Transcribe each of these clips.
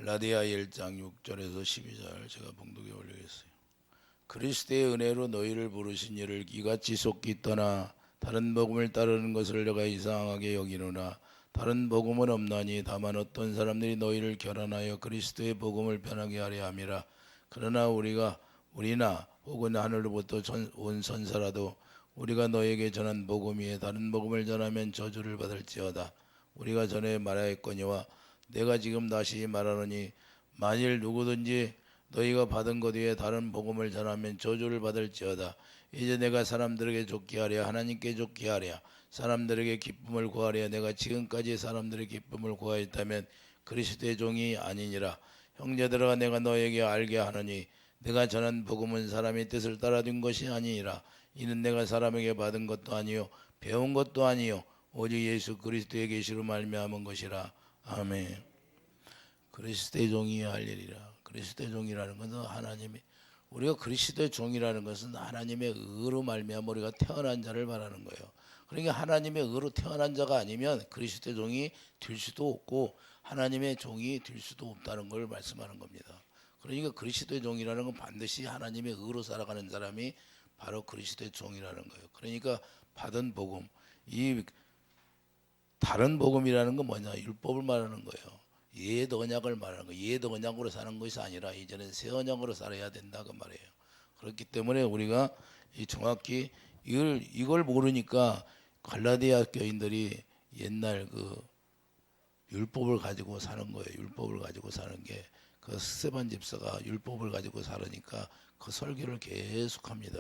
갈라디아 1장 6절에서 12절 제가 봉독에 올리겠어요. 그리스도의 은혜로 너희를 부르신 이를 이같이 속기 떠나 다른 복음을 따르는 것을 내가 이상하게 여기노나 다른 복음은 없나니 다만 어떤 사람들이 너희를 결혼하여 그리스도의 복음을 변하게 하려 함이라. 그러나 우리나 혹은 하늘로부터 온 선사라도 우리가 너에게 전한 복음 위에 다른 복음을 전하면 저주를 받을지어다. 우리가 전에 말하였거니와 내가 지금 다시 말하노니 만일 누구든지 너희가 받은 것 위에 다른 복음을 전하면 저주를 받을지어다. 이제 내가 사람들에게 좋게 하랴 하나님께 좋게 하랴 사람들에게 기쁨을 구하랴 내가 지금까지 사람들의 기쁨을 구하였다면 그리스도의 종이 아니니라. 형제들아 내가 너에게 알게 하노니 내가 전한 복음은 사람의 뜻을 따라준 것이 아니니라. 이는 내가 사람에게 받은 것도 아니요 배운 것도 아니요 오직 예수 그리스도의 계시로 말미암은 것이라. 아멘. 그리스도의 종이 할 일이라. 그리스도의 종이라는 것은 하나님의 우리가 그리스도의 종이라는 것은 하나님의 의로 말미암아 우리가 태어난 자를 말하는 거예요. 그러니까 하나님의 의로 태어난 자가 아니면 그리스도의 종이 될 수도 없고 하나님의 종이 될 수도 없다는 걸 말씀하는 겁니다. 그러니까 그리스도의 종이라는 건 반드시 하나님의 의로 살아가는 사람이 바로 그리스도의 종이라는 거예요. 그러니까 받은 복음, 이 다른 복음이라는 건 뭐냐? 율법을 말하는 거예요. 옛 언약을 말하는 거예요. 옛 언약으로 사는 것이 아니라 이제는 새 언약으로 살아야 된다 그 말이에요. 그렇기 때문에 우리가 정확히 이걸 모르니까 갈라디아 교인들이 옛날 그 율법을 가지고 사는 거예요. 율법을 가지고 사는 게 그 스데반 집사가 율법을 가지고 살으니까 그 설교를 계속합니다.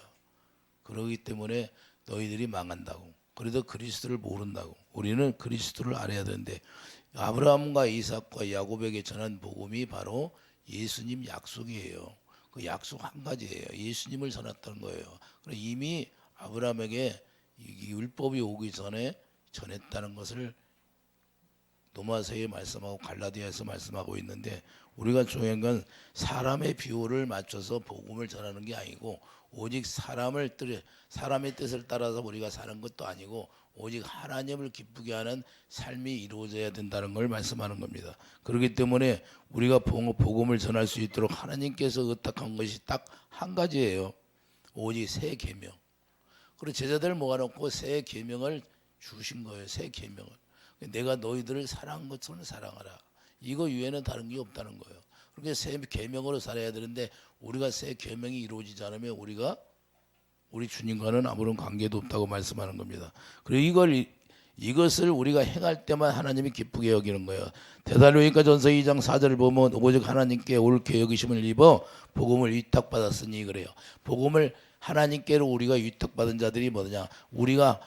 그러기 때문에 너희들이 망한다고. 그래도 그리스도를 모른다고. 우리는 그리스도를 알아야 되는데 아브라함과 이삭과 야곱에게 전한 복음이 바로 예수님 약속이에요. 그 약속 한 가지예요. 예수님을 전했다는 거예요. 이미 아브라함에게 이 율법이 오기 전에 전했다는 것을 로마서에 말씀하고 갈라디아에서 말씀하고 있는데 우리가 중요한 건 사람의 비율을 맞춰서 복음을 전하는 게 아니고 오직 사람의 뜻을 따라서 우리가 사는 것도 아니고 오직 하나님을 기쁘게 하는 삶이 이루어져야 된다는 걸 말씀하는 겁니다. 그렇기 때문에 우리가 복음을 전할 수 있도록 하나님께서 의탁한 것이 딱 한 가지예요. 오직 새 계명. 그리고 제자들을 모아놓고 새 계명을 주신 거예요. 새 계명을. 내가 너희들을 사랑한 것처럼 사랑하라. 이거 외에는 다른 게 없다는 거예요. 그렇게 새 계명으로 살아야 되는데 우리가 새 계명이 이루어지지 않으면 우리 주님과는 아무런 관계도 없다고 말씀하는 겁니다. 그리고 이것을 우리가 행할 때만 하나님이 기쁘게 여기는 거예요. 데살로니가 전서 2장 4절을 보면 오직 하나님께 옳게 여기심을 입어 복음을 위탁받았으니 그래요. 복음을 하나님께로 우리가 위탁받은 자들이 뭐냐? 우리가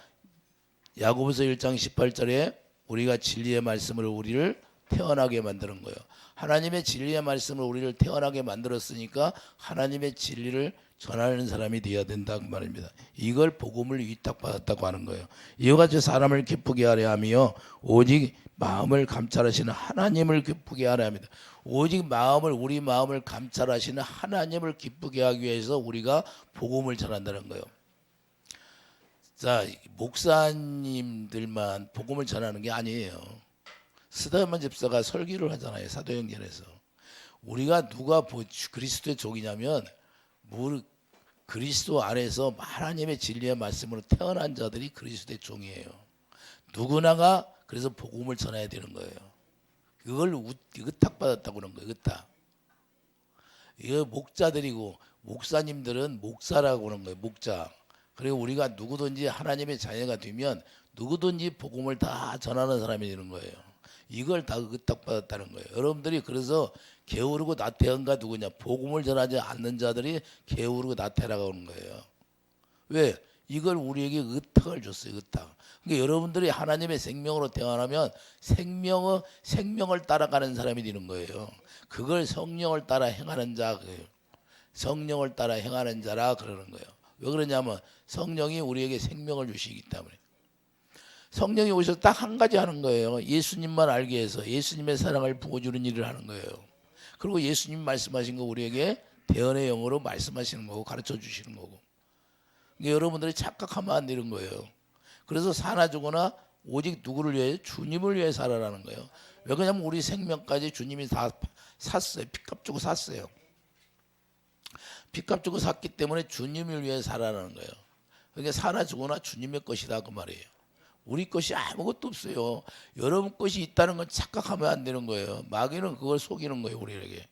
야고보서 1장 18절에 우리가 진리의 말씀으로 우리를 태어나게 만드는 거예요. 하나님의 진리의 말씀으로 우리를 태어나게 만들었으니까 하나님의 진리를 전하는 사람이 되어야 된다고 말입니다. 이걸 복음을 위탁받았다고 하는 거예요. 이와 같이 사람을 기쁘게 하려 하며 오직 마음을 감찰하시는 하나님을 기쁘게 하려 합니다. 오직 우리 마음을 감찰하시는 하나님을 기쁘게 하기 위해서 우리가 복음을 전한다는 거예요. 자, 목사님들만 복음을 전하는 게 아니에요. 스데반 집사가 설교를 하잖아요. 사도행전에서. 우리가 누가 그리스도의 종이냐면 그리스도 안에서 하나님의 진리의 말씀으로 태어난 자들이 그리스도의 종이에요. 누구나가 그래서 복음을 전해야 되는 거예요. 그걸 의탁받았다고 그런 거예요. 의탁. 이거 목자들이고 목사님들은 목사라고 그러는 거예요. 목자. 그리고 우리가 누구든지 하나님의 자녀가 되면 누구든지 복음을 다 전하는 사람이 되는 거예요. 이걸 다 의탁받았다는 거예요. 여러분들이 그래서 게으르고 나태한가 누구냐? 복음을 전하지 않는 자들이 게으르고 나태라고 하는 거예요. 왜? 이걸 우리에게 의탁을 줬어요. 의탁. 그러니까 여러분들이 하나님의 생명으로 태어나면 생명을 따라가는 사람이 되는 거예요. 그걸 성령을 따라 행하는 자, 성령을 따라 행하는 자라 그러는 거예요. 왜 그러냐면 성령이 우리에게 생명을 주시기 때문에. 성령이 오셔서 딱 한 가지 하는 거예요. 예수님만 알게 해서 예수님의 사랑을 부어주는 일을 하는 거예요. 그리고 예수님 말씀하신 거 우리에게 대언의 영어로 말씀하시는 거고 가르쳐 주시는 거고. 그러니까 여러분들이 착각하면 안 되는 거예요. 그래서 사나 죽거나 오직 누구를 위해? 주님을 위해 살아라는 거예요. 왜 그러냐면 우리 생명까지 주님이 다 샀어요. 핏값 주고 샀어요. 핏값 주고 샀기 때문에 주님을 위해 살아라는 거예요. 그러니까 사나 죽으나 주님의 것이다 그 말이에요. 우리 것이 아무것도 없어요. 여러분 것이 있다는 건 착각하면 안 되는 거예요. 마귀는 그걸 속이는 거예요, 우리에게.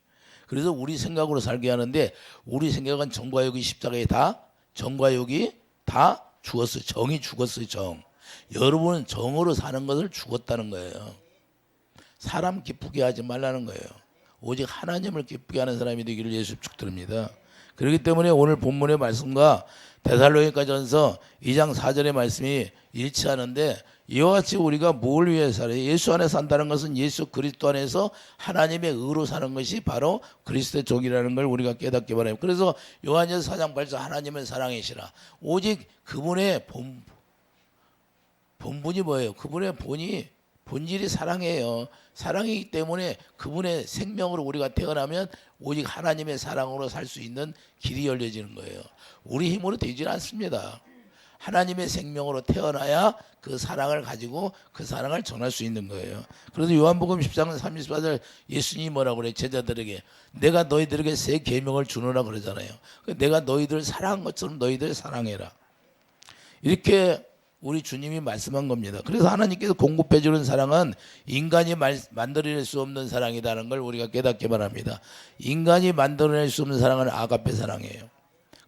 그래서 우리 생각으로 살게 하는데 우리 생각은 정과 욕이 십자가에 다 정과 욕이 다 죽었어요. 정이 죽었어요. 정. 여러분은 정으로 사는 것을 죽었다는 거예요. 사람 기쁘게 하지 말라는 거예요. 오직 하나님을 기쁘게 하는 사람이 되기를 예수 축드립니다. 그렇기 때문에 오늘 본문의 말씀과 데살로니가전서 2장 4절의 말씀이 일치하는데 이와 같이 우리가 뭘 위해 살아요? 예수 안에 산다는 것은 예수 그리스도 안에서 하나님의 의로 사는 것이 바로 그리스도의 종이라는 걸 우리가 깨닫기 바랍니다. 그래서 요한일서 4장 8절 하나님은 사랑이시라. 오직 그분의 본분이 뭐예요? 그분의 본질이 사랑이에요. 사랑이기 때문에 그분의 생명으로 우리가 태어나면 오직 하나님의 사랑으로 살 수 있는 길이 열려지는 거예요. 우리 힘으로 되지 않습니다. 하나님의 생명으로 태어나야 그 사랑을 가지고 그 사랑을 전할 수 있는 거예요. 그래서 요한복음 10장 34절 예수님이 뭐라고 그래요? 제자들에게 내가 너희들에게 새 계명을 주노라 그러잖아요. 내가 너희들 사랑한 것처럼 너희들 사랑해라. 이렇게 우리 주님이 말씀한 겁니다. 그래서 하나님께서 공급해 주는 사랑은 인간이 만들어낼 수 없는 사랑이라는 걸 우리가 깨닫기 바랍니다. 인간이 만들어낼 수 없는 사랑은 아가페 사랑이에요.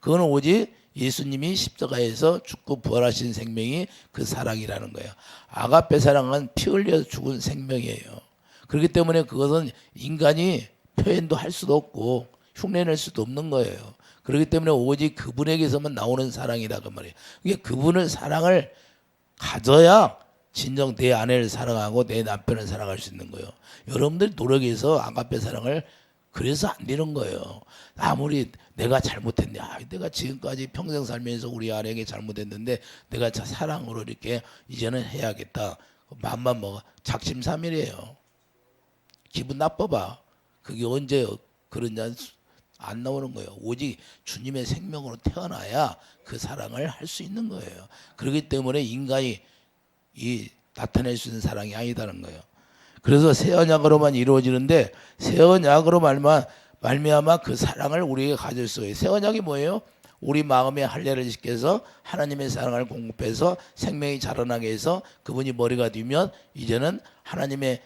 그건 오직 예수님이 십자가에서 죽고 부활하신 생명이 그 사랑이라는 거예요. 아가페 사랑은 피 흘려 죽은 생명이에요. 그렇기 때문에 그것은 인간이 표현도 할 수도 없고 흉내낼 수도 없는 거예요. 그렇기 때문에 오직 그분에게서만 나오는 사랑이다 그 말이에요. 그분을 사랑을 가져야 진정 내 아내를 사랑하고 내 남편을 사랑할 수 있는 거예요. 여러분들이 노력해서 아가페 사랑을 그래서 안 되는 거예요. 아무리 내가 잘못했네. 내가 지금까지 평생 살면서 우리 아내에게 잘못했는데 내가 사랑으로 이렇게 이제는 해야겠다. 맘만 먹어. 작심삼일이에요. 기분 나빠봐. 그게 언제 그러냐 안 나오는 거예요. 오직 주님의 생명으로 태어나야 그 사랑을 할 수 있는 거예요. 그렇기 때문에 인간이 나타낼 수 있는 사랑이 아니다는 거예요. 그래서 새 언약으로만 이루어지는데 새 언약으로 말미암아 그 사랑을 우리에게 가질 수 있어요. 새 언약이 뭐예요? 우리 마음에 할례를 시켜서 하나님의 사랑을 공급해서 생명이 자라나게 해서 그분이 머리가 되면 이제는 하나님의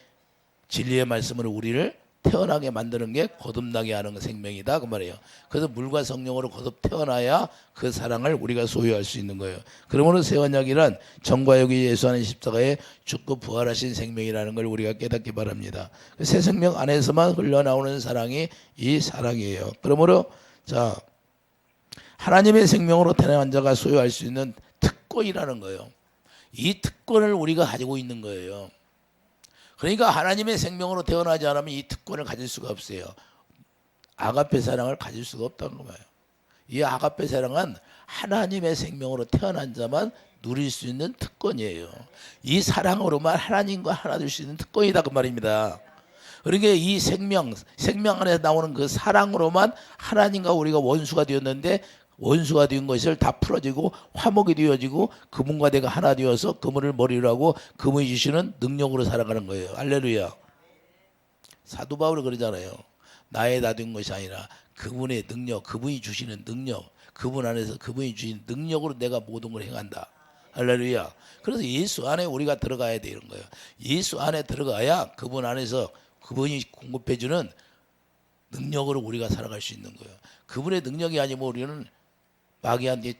진리의 말씀으로 우리를 태어나게 만드는 게 거듭나게 하는 생명이다 그 말이에요. 그래서 물과 성령으로 거듭 태어나야 그 사랑을 우리가 소유할 수 있는 거예요. 그러므로 새 언약이란 정과 욕이 예수하는 십자가에 죽고 부활하신 생명이라는 걸 우리가 깨닫기 바랍니다. 새 생명 안에서만 흘러나오는 사랑이 이 사랑이에요. 그러므로 자 하나님의 생명으로 태어난 자가 소유할 수 있는 특권이라는 거예요. 이 특권을 우리가 가지고 있는 거예요. 그러니까 하나님의 생명으로 태어나지 않으면 이 특권을 가질 수가 없어요. 아가페 사랑을 가질 수가 없다는 거예요. 이 아가페 사랑은 하나님의 생명으로 태어난 자만 누릴 수 있는 특권이에요. 이 사랑으로만 하나님과 하나 될 수 있는 특권이다 그 말입니다. 그러니까 이 생명 안에서 나오는 그 사랑으로만 하나님과 우리가 원수가 되었는데 원수가 된 것을 다 풀어지고 화목이 되어지고 그분과 내가 하나 되어서 그분을 머리로 하고 그분이 주시는 능력으로 살아가는 거예요. 할렐루야. 사도 바울이 그러잖아요. 나의 나 된 것이 아니라 그분의 능력, 그분이 주시는 능력, 그분 안에서 그분이 주신 능력으로 내가 모든 걸 행한다. 할렐루야. 그래서 예수 안에 우리가 들어가야 되는 거예요. 예수 안에 들어가야 그분 안에서 그분이 공급해 주는 능력으로 우리가 살아갈 수 있는 거예요. 그분의 능력이 아니면 우리는 마귀한테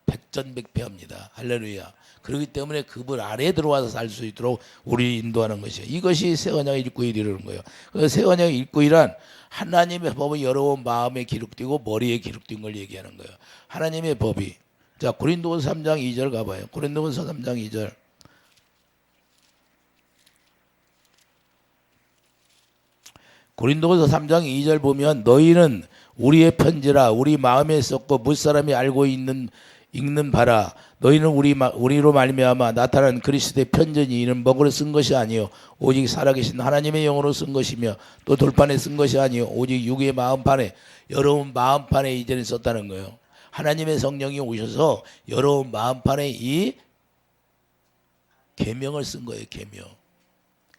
백전백패합니다. 할렐루야. 그렇기 때문에 그분 아래에 들어와서 살 수 있도록 우리 인도하는 것이에요. 이것이 새 언약의 일구일이라는 거예요. 새 언약의 일구일은 하나님의 법이 여러분 마음에 기록되고 머리에 기록된 걸 얘기하는 거예요. 하나님의 법이. 자, 고린도후서 3장 2절 가봐요. 고린도후서 3장 2절. 고린도후서 3장 2절 보면 너희는 우리의 편지라 우리 마음에 썼고 무사람이 알고 읽는 바라 너희는 우리로 말미암아 나타난 그리스도의 편지니 이는 먹으로 쓴 것이 아니요 오직 살아계신 하나님의 영으로 쓴 것이며 또 돌판에 쓴 것이 아니요 오직 육의 마음판에 여러분 마음판에 이전에 썼다는 거예요. 하나님의 성령이 오셔서 여러분 마음판에 이 계명을 쓴 거예요.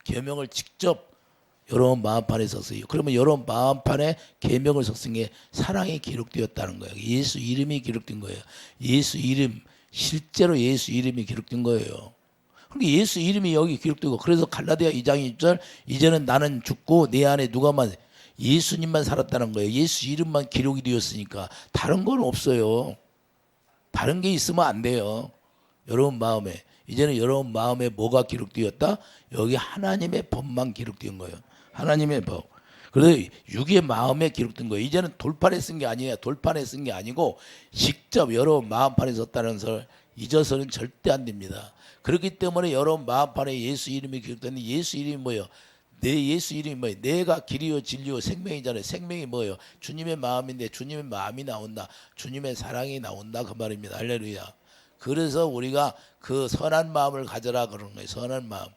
계명을 직접 여러분 마음판에 썼어요. 그러면 여러분 마음판에 계명을 썼은 게 사랑이 기록되었다는 거예요. 예수 이름이 기록된 거예요. 예수 이름, 실제로 예수 이름이 기록된 거예요. 그러니까 예수 이름이 여기 기록되고, 그래서 갈라디아 2장 1절 이제는 나는 죽고 내 안에 누가만, 예수님만 살았다는 거예요. 예수 이름만 기록이 되었으니까 다른 건 없어요. 다른 게 있으면 안 돼요. 여러분 마음에, 이제는 여러분 마음에 뭐가 기록되었다? 여기 하나님의 법만 기록된 거예요. 하나님의 법. 그래서 육의 마음에 기록된 거예요. 이제는 돌판에 쓴 게 아니에요. 돌판에 쓴 게 아니고 직접 여러분 마음판에 썼다는 것을 잊어서는 절대 안 됩니다. 그렇기 때문에 여러분 마음판에 예수 이름이 기록되는데, 예수 이름이 뭐예요? 내 예수 이름이 뭐예요? 내가 길이요 진리요 생명이잖아요. 생명이 뭐예요? 주님의 마음인데 주님의 마음이 나온다. 주님의 사랑이 나온다, 그 말입니다. 할렐루야. 그래서 우리가 그 선한 마음을 가져라 그러는 거예요. 선한 마음,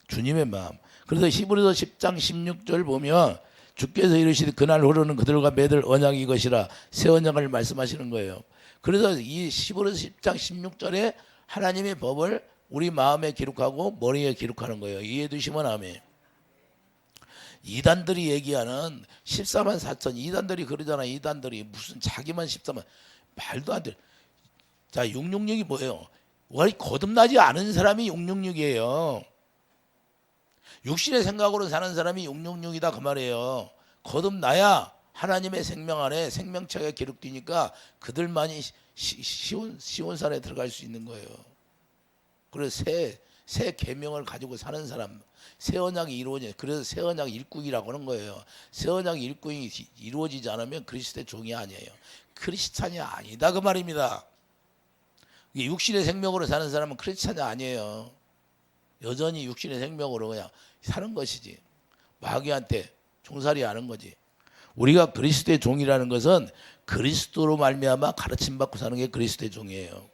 주님의 마음. 그래서 히브리서 10장 16절 보면 주께서 이르시되 그날 흐르는 그들과 맺을 언약이 이것이라, 새 언약을 말씀하시는 거예요. 그래서 이 히브리서 10장 16절에 하나님의 법을 우리 마음에 기록하고 머리에 기록하는 거예요. 이해해 두시면 아멘. 이단들이 얘기하는 14만 4천, 이단들이 그러잖아. 이단들이 무슨 자기만 14만, 말도 안 돼. 자, 666이 뭐예요? 거듭나지 않은 사람이 666이에요. 육신의 생각으로 사는 사람이 666이다 그 말이에요. 거듭나야 하나님의 생명 안에 생명체가 기록되니까 그들만이 시온산에 들어갈 수 있는 거예요. 그래서 새 계명을 가지고 사는 사람, 새 언약이 이루어져. 그래서 새 언약 일꾼이라고 하는 거예요. 새 언약 일꾼이 이루어지지 않으면 그리스도의 종이 아니에요. 크리스찬이 아니다 그 말입니다. 육신의 생명으로 사는 사람은 크리스찬이 아니에요. 여전히 육신의 생명으로 그냥 사는 것이지, 마귀한테 종살이 하는 거지. 우리가 그리스도의 종이라는 것은 그리스도로 말미암아 가르침 받고 사는 게 그리스도의 종이에요.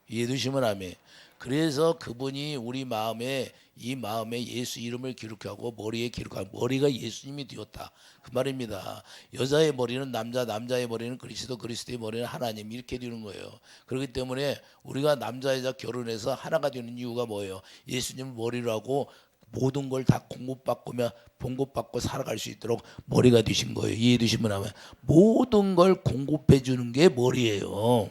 이해해 두시면 아멘. 그래서 그분이 우리 마음에, 이 마음에 예수 이름을 기록하고 머리에 기록하고, 머리가 예수님이 되었다 그 말입니다. 여자의 머리는 남자, 남자의 머리는 그리스도, 그리스도의 머리는 하나님, 이렇게 되는 거예요. 그렇기 때문에 우리가 남자 여자 결혼해서 하나가 되는 이유가 뭐예요? 예수님 머리로 하고 모든 걸 다 봉급받고 살아갈 수 있도록 머리가 되신 거예요. 이해해 두시면 아멘. 모든 걸 공급해 주는 게 머리예요.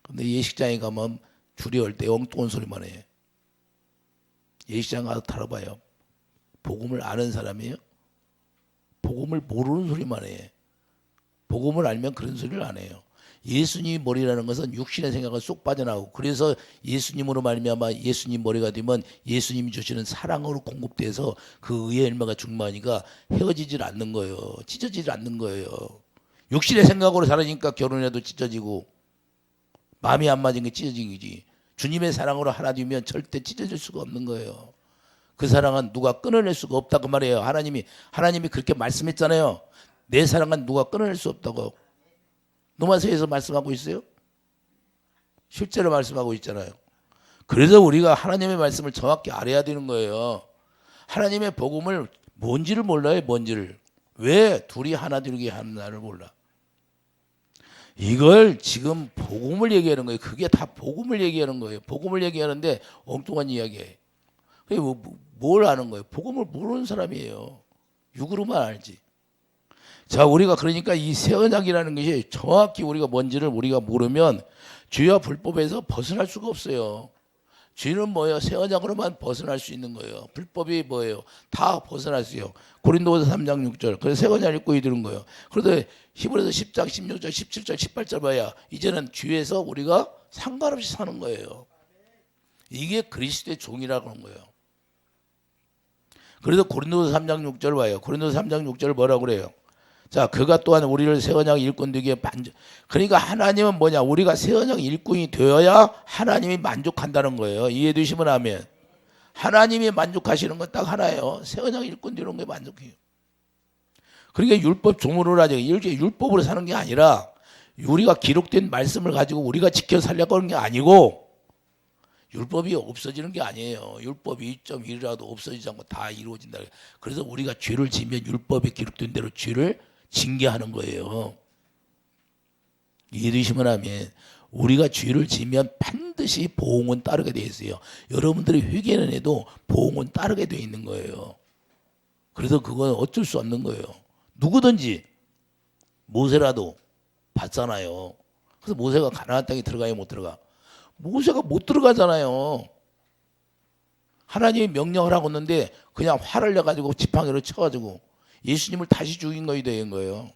근데 예식장에 가면 줄이 올 때 엉뚱한 소리만 해. 예식장 가서 다뤄봐요. 복음을 아는 사람이에요? 복음을 모르는 소리만 해. 복음을 알면 그런 소리를 안 해요. 예수님 머리라는 것은 육신의 생각을 쏙 빠져나오고, 그래서 예수님으로 말미암아 예수님 머리가 되면 예수님이 주시는 사랑으로 공급돼서 그 의의 열매가 충만하니까 헤어지질 않는 거예요. 찢어지질 않는 거예요. 육신의 생각으로 살으니까 결혼해도 찢어지고, 마음이 안 맞은 게 찢어진 거지. 주님의 사랑으로 하나 되면 절대 찢어질 수가 없는 거예요. 그 사랑은 누가 끊어낼 수가 없다 그 말이에요. 하나님이 그렇게 말씀했잖아요. 내 사랑은 누가 끊어낼 수 없다고. 로마서에서 말씀하고 있어요. 실제로 말씀하고 있잖아요. 그래서 우리가 하나님의 말씀을 정확히 알아야 되는 거예요. 하나님의 복음을 뭔지를 몰라요. 뭔지를. 왜 둘이 하나 되게 하나를 몰라. 이걸 지금 복음을 얘기하는 거예요. 그게 다 복음을 얘기하는 거예요. 복음을 얘기하는데 엉뚱한 이야기예요. 뭘 아는 거예요? 복음을 모르는 사람이에요. 육으로만 알지. 자, 우리가 그러니까 이 새 언약이라는 것이 정확히 우리가 뭔지를 우리가 모르면 죄와 불법에서 벗어날 수가 없어요. 죄는 뭐예요? 새 언약으로만 벗어날 수 있는 거예요. 불법이 뭐예요? 다 벗어날 수 있어요. 고린도서 3장 6절. 그래서 새 언약 읽고 이르는 거예요. 그런데 히브리서 10장 16절, 17절, 18절 봐야 이제는 죄에서 우리가 상관없이 사는 거예요. 이게 그리스도의 종이라고 하는 거예요. 그래서 고린도서 3장 6절 봐요. 고린도서 3장 6절 뭐라고 그래요? 자, 그가 또한 우리를 새 언약 일꾼 되게 그러니까 하나님은 뭐냐? 우리가 새 언약 일꾼이 되어야 하나님이 만족한다는 거예요. 이해해 주시면 아멘. 하나님이 만족하시는 건 딱 하나예요. 새 언약 일꾼 되는 게 만족해요. 그러니까 율법 조문을 하죠. 이렇게 율법으로 사는 게 아니라 우리가 기록된 말씀을 가지고 우리가 지켜 살려고 하는 게 아니고, 율법이 없어지는 게 아니에요. 율법이 1.1이라도 없어지지 않고 다 이루어진다. 그래서 우리가 죄를 지면 율법에 기록된 대로 죄를 징계하는 거예요. 이해되시면 아멘. 우리가 죄를 지으면 반드시 보응은 따르게 돼 있어요. 여러분들이 회개는 해도 보응은 따르게 돼 있는 거예요. 그래서 그건 어쩔 수 없는 거예요. 누구든지 모세라도 봤잖아요. 그래서 모세가 가나안 땅에 들어가요, 못 들어가? 모세가 못 들어가잖아요. 하나님이 명령을 하고 있는데 그냥 화를 내가지고 지팡이로 쳐가지고 예수님을 다시 죽인 거이 된 거예요.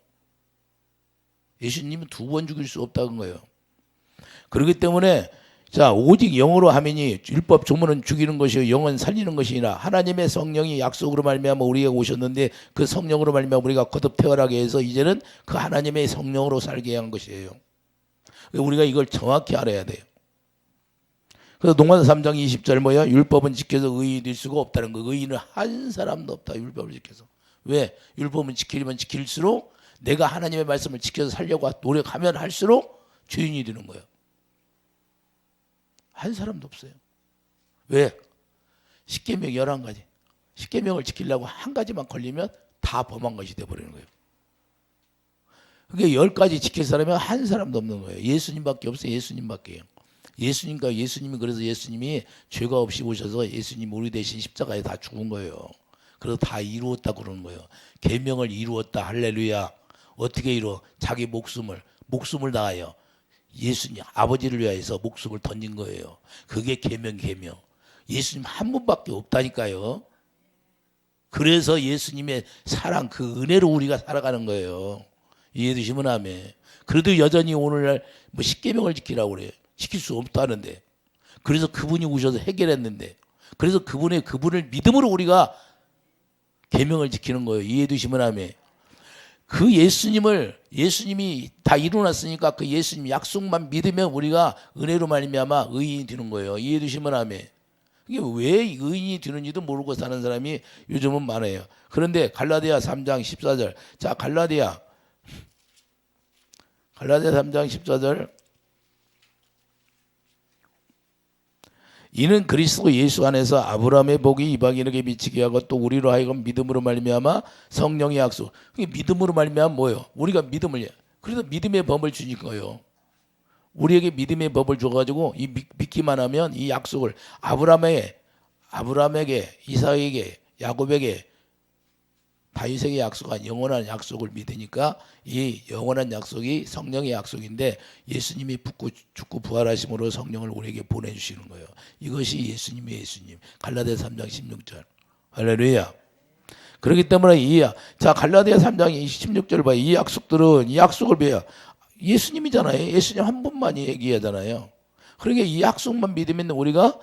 예수님은 2번 죽일 수 없다는 거예요. 그렇기 때문에 자, 오직 영으로 하매니 율법 조문은 죽이는 것이요 영은 살리는 것이니라. 하나님의 성령이 약속으로 말미암아 우리에게 오셨는데 그 성령으로 말미암아 우리가 거듭 태어나게 해서 이제는 그 하나님의 성령으로 살게 한 것이에요. 우리가 이걸 정확히 알아야 돼요. 그래서 동화서 3장 20절 뭐야? 율법은 지켜서 의인이 될 수가 없다는 거. 의인은 한 사람도 없다. 율법을 지켜서. 왜? 율법은 지키려면 지킬수록 내가 하나님의 말씀을 지켜서 살려고 노력하면 할수록 죄인이 되는 거예요. 한 사람도 없어요. 왜? 십계명 11가지. 십계명을 지키려고 한 가지만 걸리면 다 범한 것이 되어버리는 거예요. 그게 10가지 지킬 사람이 한 사람도 없는 거예요. 예수님밖에 없어요. 예수님밖에요. 예수님이 그래서 예수님이 죄가 없이 오셔서 예수님 우리 대신 십자가에 다 죽은 거예요. 그래서 다 이루었다 그러는 거예요. 계명을 이루었다. 할렐루야. 어떻게 이루어? 자기 목숨을 다하여 예수님 아버지를 위하여서 목숨을 던진 거예요. 그게 계명. 예수님 한 분밖에 없다니까요. 그래서 예수님의 사랑 그 은혜로 우리가 살아가는 거예요. 이해되시면 아멘. 그래도 여전히 오늘날 뭐 십계명을 지키라고 그래요. 지킬 수 없다는데. 그래서 그분이 오셔서 해결했는데. 그래서 그분을 믿음으로 우리가 계명을 지키는 거예요. 이해되시면 아멘. 그 예수님이 다 이루어놨으니까 그 예수님 약속만 믿으면 우리가 은혜로 말미암아 의인이 되는 거예요. 이해되시면 아멘. 이게 왜 의인이 되는지도 모르고 사는 사람이 요즘은 많아요. 그런데 갈라디아 3장 14절. 자, 갈라디아 3장 14절. 이는 그리스도 예수 안에서 아브라함의 복이 이방인에게 미치게 하고 또 우리로 하여금 믿음으로 말미암아 성령의 약속. 믿음으로 말미암아 뭐예요? 우리가 그래서 믿음의 법을 주신 거예요. 우리에게 믿음의 법을 줘가지고 이 믿기만 하면 이 약속을 아브라함에게, 이삭에게, 야곱에게, 다윗에게 약속한 영원한 약속을 믿으니까 이 영원한 약속이 성령의 약속인데 예수님이 죽고 부활하심으로 성령을 우리에게 보내주시는 거예요. 이것이 예수님. 갈라디아 3장 16절. 할렐루야. 그렇기 때문에 자, 갈라디아 3장 16절 봐요. 이 약속을 배워. 예수님이잖아요. 예수님 한 분만이 얘기하잖아요. 그러니까 이 약속만 믿으면 우리가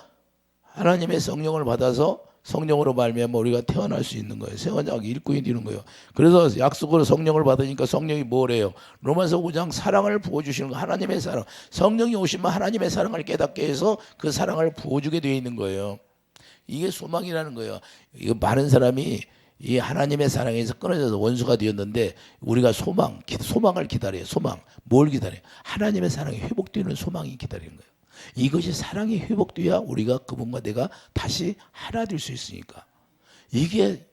하나님의 성령을 받아서 성령으로 말미암아 우리가 태어날 수 있는 거예요. 새 언약 일꾼이 되는 거예요. 그래서 약속으로 성령을 받으니까 성령이 뭐래요? 로마서 5장 사랑을 부어주시는 거. 하나님의 사랑. 성령이 오시면 하나님의 사랑을 깨닫게 해서 그 사랑을 부어주게 되어 있는 거예요. 이게 소망이라는 거예요. 이거 많은 사람이 이 하나님의 사랑에서 끊어져서 원수가 되었는데 우리가 소망을 기다려요. 소망. 뭘 기다려요? 하나님의 사랑이 회복되는 소망이 기다리는 거예요. 이것이 사랑이 회복돼야 우리가 그분과 내가 다시 하나 될 수 있으니까. 이게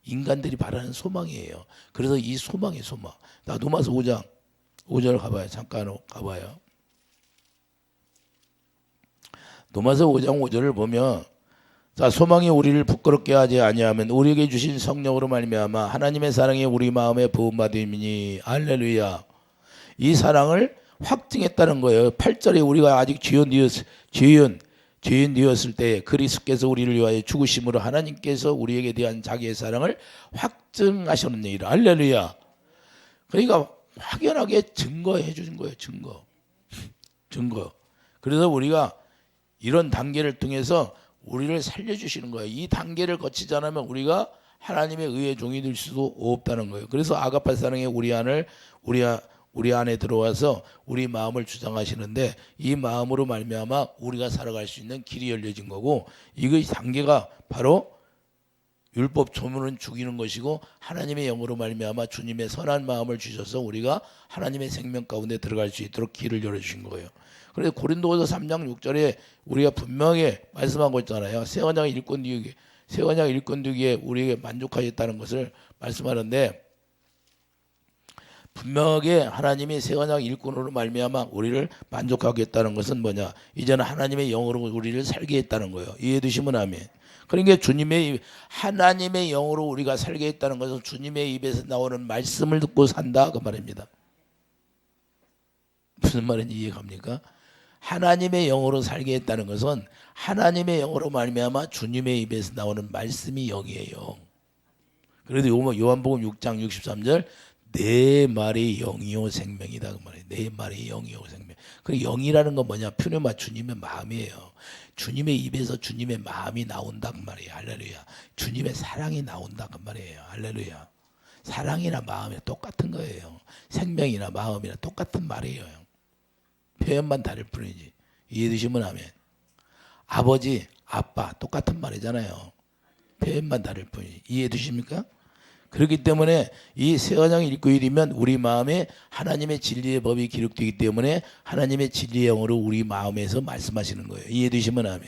인간들이 바라는 소망이에요. 그래서 이 소망이 소망. 나 로마서 5장 5절 가봐요. 잠깐 가봐요. 로마서 5장 5절을 보면 자, 소망이 우리를 부끄럽게 하지 아니하면 우리에게 주신 성령으로 말미암아 하나님의 사랑이 우리 마음에 부음받음이니. 할렐루야. 이 사랑을 확증했다는 거예요. 8절에 우리가 아직 죄인 되었을 때 그리스도께서 우리를 위하여 죽으심으로 하나님께서 우리에게 대한 자기의 사랑을 확증하셨느니라. 할렐루야. 그러니까 확연하게 증거해 주신 거예요. 증거. 그래서 우리가 이런 단계를 통해서 우리를 살려주시는 거예요. 이 단계를 거치지 않으면 우리가 하나님의 의의 종이 될 수도 없다는 거예요. 그래서 아가파 사랑의 우리 안에 들어와서 우리 마음을 주장하시는데 이 마음으로 말미암아 우리가 살아갈 수 있는 길이 열려진 거고 이것이 단계가 바로 율법 조문은 죽이는 것이고 하나님의 영으로 말미암아 주님의 선한 마음을 주셔서 우리가 하나님의 생명 가운데 들어갈 수 있도록 길을 열어주신 거예요. 그래서 고린도후서 3장 6절에 우리가 분명히 말씀하고 있잖아요. 새 언약 일꾼 되기에 우리에게 만족하였다는 것을 말씀하는데 분명하게 하나님이 새 언약 일꾼으로 말미암아 우리를 만족하겠다는 것은 뭐냐? 이제는 하나님의 영으로 우리를 살게 했다는 거예요. 이해해 두시면 아멘. 그러니까 하나님의 영으로 우리가 살게 했다는 것은 주님의 입에서 나오는 말씀을 듣고 산다 그 말입니다. 무슨 말인지 이해갑니까? 하나님의 영으로 살게 했다는 것은 하나님의 영으로 말미암아 주님의 입에서 나오는 말씀이 영이에요. 그래도 요한복음 6장 63절 내 말이 영이요 생명이다 그 말이에요. 내 말이 영이요 생명. 그 영이라는 건 뭐냐? 퓨네마 주님의 마음이에요. 주님의 입에서 주님의 마음이 나온다 그 말이에요. 할렐루야. 주님의 사랑이 나온다 그 말이에요. 할렐루야. 사랑이나 마음이 똑같은 거예요. 생명이나 마음이나 똑같은 말이에요. 표현만 다를 뿐이지. 이해되시면 아멘. 아버지, 아빠 똑같은 말이잖아요. 표현만 다를 뿐이지. 이해되십니까? 그렇기 때문에 이 새 언약 191이면 우리 마음에 하나님의 진리의 법이 기록되기 때문에 하나님의 진리의 영으로 우리 마음에서 말씀하시는 거예요. 이해되시면 아멘.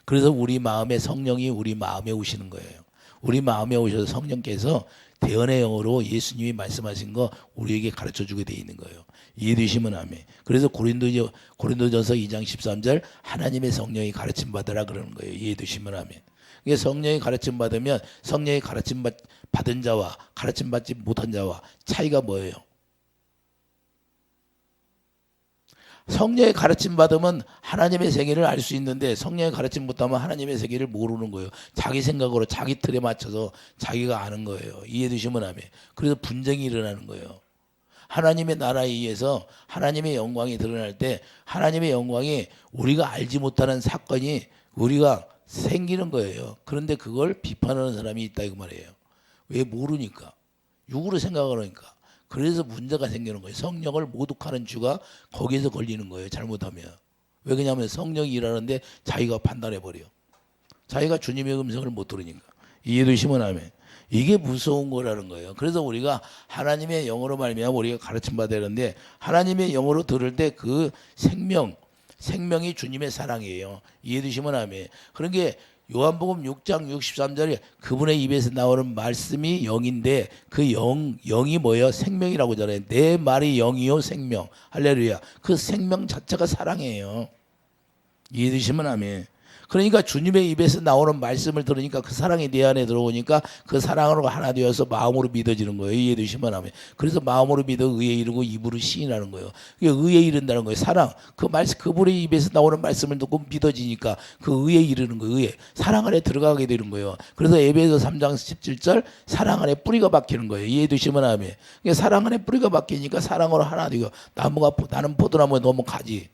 그래서 우리 마음에 성령이 우리 마음에 오시는 거예요. 우리 마음에 오셔서 성령께서 대언의 영으로 예수님이 말씀하신 거 우리에게 가르쳐주게 돼 있는 거예요. 이해되시면 아멘. 그래서 고린도전서 2장 13절 하나님의 성령이 가르침 받으라 그러는 거예요. 이해되시면 아멘. 성령이 가르침 받으면 성령이 가르침 받은 자와 가르침 받지 못한 자와 차이가 뭐예요? 성령의 가르침 받으면 하나님의 세계를 알 수 있는데 성령의 가르침 못하면 하나님의 세계를 모르는 거예요. 자기 생각으로 자기 틀에 맞춰서 자기가 아는 거예요. 이해되시면 아멘. 그래서 분쟁이 일어나는 거예요. 하나님의 나라에 의해서 하나님의 영광이 드러날 때 하나님의 영광이 우리가 알지 못하는 사건이 우리가 생기는 거예요. 그런데 그걸 비판하는 사람이 있다 이 말이에요. 왜 모르니까. 육으로 생각하니까. 그래서 문제가 생기는 거예요. 성령을 모독하는 주가 거기에서 걸리는 거예요. 잘못하면. 왜 그러냐면 성령이 일하는데 자기가 판단해버려. 자기가 주님의 음성을 못 들으니까. 이해되시면 아멘. 이게 무서운 거라는 거예요. 그래서 우리가 하나님의 영으로 말미암아 우리가 가르침 받아야 하는데 하나님의 영으로 들을 때 그 생명이 주님의 사랑이에요. 이해되시면 아멘. 그러니까 요한복음 6장 63절에 그분의 입에서 나오는 말씀이 영인데 그 영이 뭐예요? 생명이라고 하잖아요. 내 말이 영이요 생명. 할렐루야. 그 생명 자체가 사랑이에요. 이해되시면 아멘. 그러니까 주님의 입에서 나오는 말씀을 들으니까 그 사랑이 내 안에 들어오니까 그 사랑으로 하나 되어서 마음으로 믿어지는 거예요. 이해되시면 하면. 그래서 마음으로 믿어 의에 이르고 입으로 시인하는 거예요. 그게 의에 이른다는 거예요. 사랑. 그 말씀 그분의 입에서 나오는 말씀을 듣고 믿어지니까 그 의에 이르는 거예요. 의에. 사랑 안에 들어가게 되는 거예요. 그래서 에베소 3장 17절 사랑 안에 뿌리가 박히는 거예요. 이해되시면 하면. 그러니까 사랑 안에 뿌리가 박히니까 사랑으로 하나 되고 나는 포도나무에 너무 가지.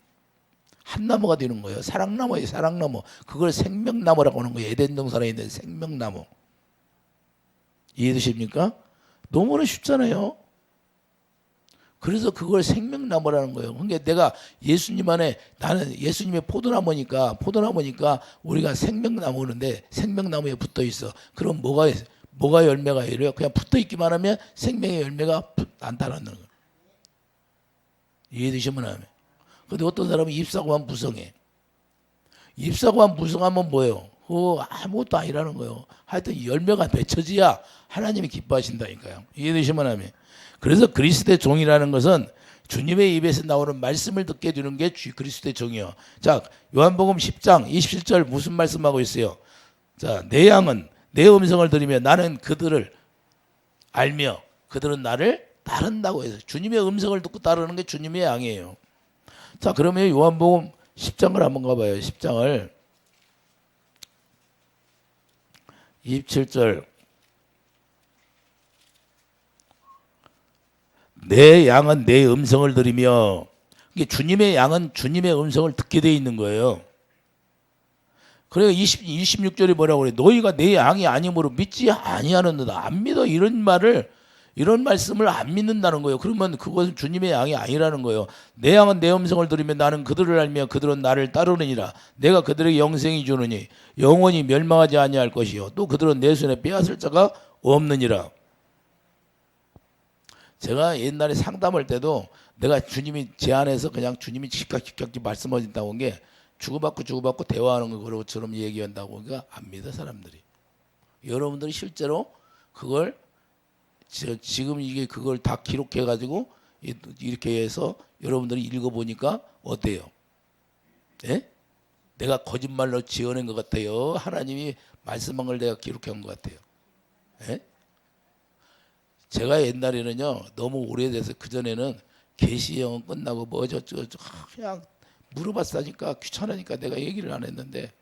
한 나무가 되는 거예요. 사랑나무예요. 사랑나무. 그걸 생명나무라고 하는 거예요. 에덴 동산에 있는 생명나무. 이해되십니까? 너무나 쉽잖아요. 그래서 그걸 생명나무라는 거예요. 그러니까 내가 예수님 안에 나는 예수님의 포도나무니까 우리가 생명나무인데 생명나무에 붙어 있어. 그럼 뭐가 열매가 이래요? 그냥 붙어 있기만 하면 생명의 열매가 나타나는 거예요. 이해되시면 하면. 근데 어떤 사람은 잎사고만 무성해. 잎사고만 무성하면 뭐예요? 아무것도 아니라는 거예요. 하여튼 열매가 맺혀져야 하나님이 기뻐하신다니까요. 이해되시면 하면. 그래서 그리스도의 종이라는 것은 주님의 입에서 나오는 말씀을 듣게 해주는 게 그리스도의 종이요. 자, 요한복음 10장 27절 무슨 말씀하고 있어요? 자, 내 양은 내 음성을 들으며 나는 그들을 알며 그들은 나를 따른다고 해서 주님의 음성을 듣고 따르는 게 주님의 양이에요. 자, 그러면 요한복음 10장을 한번 가봐요. 10장을 27절 내 양은 내 음성을 들으며 이게 주님의 양은 주님의 음성을 듣게 돼 있는 거예요. 그래서 26절에 뭐라고 그래? 너희가 내 양이 아니므로 믿지 아니하는도다. 안 믿어. 이런 말씀을 안 믿는다는 거예요. 그러면 그것은 주님의 양이 아니라는 거예요. 내 양은 내 음성을 들으면 나는 그들을 알며 그들은 나를 따르느니라. 내가 그들에게 영생이 주느니 영원히 멸망하지 아니할 것이요. 또 그들은 내 손에 빼앗을 자가 없느니라. 제가 옛날에 상담할 때도 내가 주님이 제 안에서 그냥 주님이 직각직각 말씀하신다고 한 게 주고받고 대화하는 것처럼 얘기한다고 하니까 안 믿어 사람들이. 여러분들이 실제로 그걸 지금 이게 그걸 다 기록해 가지고 이렇게 해서 여러분들이 읽어보니까 어때요? 예? 내가 거짓말로 지어낸 것 같아요? 하나님이 말씀한 걸 내가 기록한 것 같아요? 예? 제가 옛날에는요, 너무 오래돼서 그전에는 계시형 끝나고 뭐 저쩌고 그냥 물어봤으니까 귀찮으니까 내가 얘기를 안 했는데,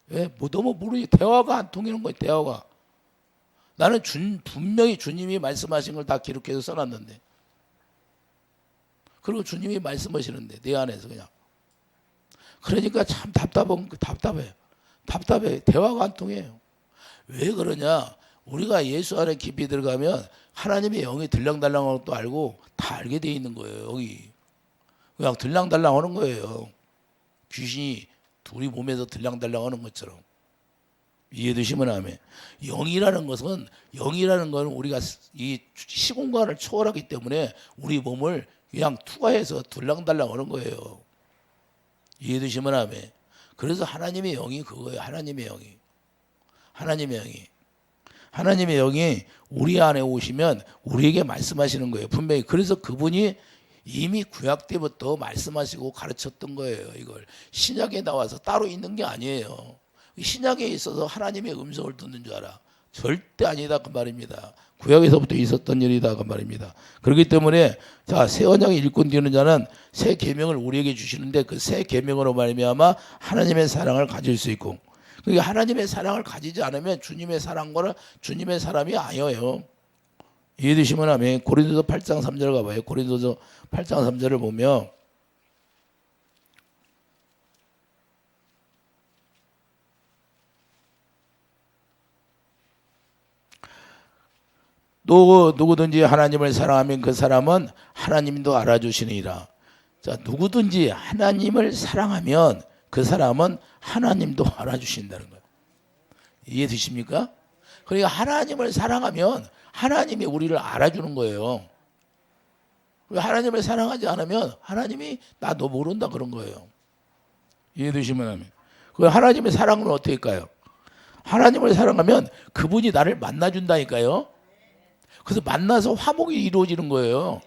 왜? 뭐 너무 모르지. 대화가 안 통하는 거예요, 대화가. 나는 분명히 주님이 말씀하신 걸 다 기록해서 써놨는데, 그리고 주님이 말씀하시는데 내 안에서 그냥. 그러니까 참 답답해요. 답답해. 대화가 안 통해요. 왜 그러냐? 우리가 예수 안에 깊이 들어가면 하나님의 영이 들랑달랑하는 것도 알고 다 알게 돼 있는 거예요. 여기 그냥 들랑달랑하는 거예요. 귀신이 둘이 몸에서 들랑달랑하는 것처럼. 이해되시면 아멘. 영이라는 거는 우리가 이 시공간을 초월하기 때문에 우리 몸을 그냥 투과해서 들랑달랑하는 거예요. 이해되시면 아멘. 그래서 하나님의 영이 그거예요. 하나님의 영이 우리 안에 오시면 우리에게 말씀하시는 거예요. 분명히. 그래서 그분이 이미 구약 때부터 말씀하시고 가르쳤던 거예요. 이걸 신약에 나와서 따로 있는 게 아니에요. 신약에 있어서 하나님의 음성을 듣는 줄 알아. 절대 아니다 그 말입니다. 구약에서부터 있었던 일이다 그 말입니다. 그렇기 때문에 자, 새 언약의 일꾼 되는 자는 새 계명을 우리에게 주시는데 그 새 계명으로 말미암아 하나님의 사랑을 가질 수 있고, 그러니까 하나님의 사랑을 가지지 않으면 주님의 사랑과는 주님의 사람이 아니에요. 이해되시면 아멘. 고린도서 8장 3절 가봐요. 고린도서 8장 3절을 보면 또 누구든지 하나님을 사랑하면 그 사람은 하나님도 알아주시니라. 자, 누구든지 하나님을 사랑하면 그 사람은 하나님도 알아주신다는 거예요. 이해되십니까? 그러니까 하나님을 사랑하면 하나님이 우리를 알아주는 거예요. 하나님을 사랑하지 않으면 하나님이 나도 모른다 그런 거예요. 이해되시면 하면. 그 하나님의 사랑은 어떻게 할까요? 하나님을 사랑하면 그분이 나를 만나준다니까요. 그래서 만나서 화목이 이루어지는 거예요.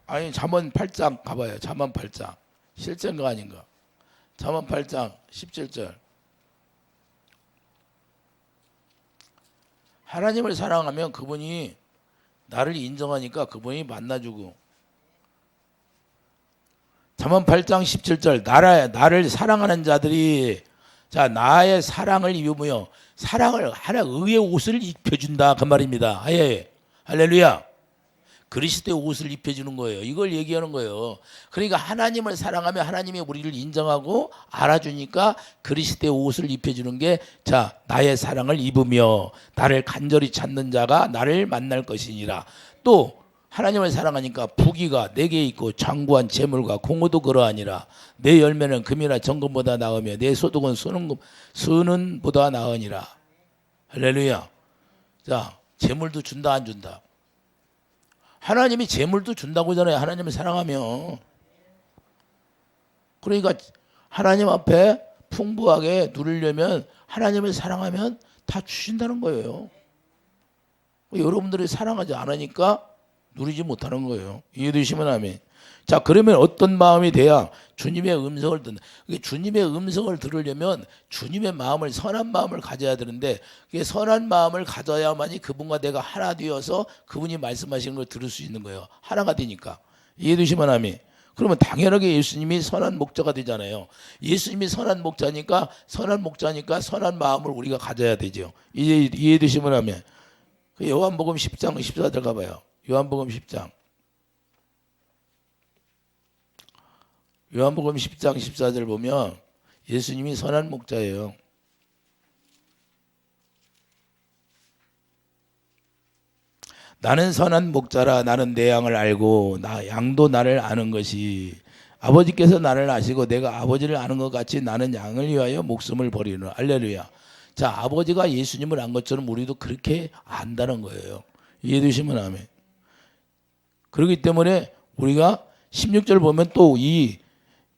아니 잠언 8장 가봐요. 잠언 8장 실제인가 아닌가. 잠언 8장 17절. 하나님을 사랑하면 그분이 나를 인정하니까 그분이 만나주고. 잠언 8장 17절. 나를 사랑하는 자들이 자 나의 사랑을 입으며 사랑을 하나 의의 옷을 입혀준다 그 말입니다. 예. 할렐루야. 그리스도의 옷을 입혀주는 거예요. 이걸 얘기하는 거예요. 그러니까 하나님을 사랑하면 하나님이 우리를 인정하고 알아주니까 그리스도의 옷을 입혀주는 게 자 나의 사랑을 입으며 나를 간절히 찾는 자가 나를 만날 것이니라. 또 하나님을 사랑하니까 부귀가 내게 있고 장구한 재물과 공허도 그러하니라. 내 열매는 금이나 정금보다 나으며 내 소득은 수는보다 나으니라. 할렐루야. 자 재물도 준다 안 준다? 하나님이 재물도 준다고 하잖아요. 하나님을 사랑하면. 그러니까 하나님 앞에 풍부하게 누리려면 하나님을 사랑하면 다 주신다는 거예요. 여러분들이 사랑하지 않으니까 누리지 못하는 거예요. 이해되시면 아멘. 자 그러면 어떤 마음이 돼야 주님의 음성을 듣는. 주님의 음성을 들으려면 주님의 마음을 선한 마음을 가져야 되는데 그게 선한 마음을 가져야만이 그분과 내가 하나 되어서 그분이 말씀하시는 걸 들을 수 있는 거예요. 하나가 되니까. 이해되시면 아멘. 그러면 당연하게 예수님이 선한 목자가 되잖아요. 예수님이 선한 목자니까 선한 마음을 우리가 가져야 되죠. 이해되시면 아멘. 요한복음 10장 14절 가봐요. 요한복음 10장 14절 보면 예수님이 선한 목자예요. 나는 선한 목자라 나는 내 양을 알고 양도 나를 아는 것이 아버지께서 나를 아시고 내가 아버지를 아는 것 같이 나는 양을 위하여 목숨을 버리는. 할렐루야. 자 아버지가 예수님을 안 것처럼 우리도 그렇게 안다는 거예요. 이해되시면 아멘. 그렇기 때문에 우리가 16절 보면 또 이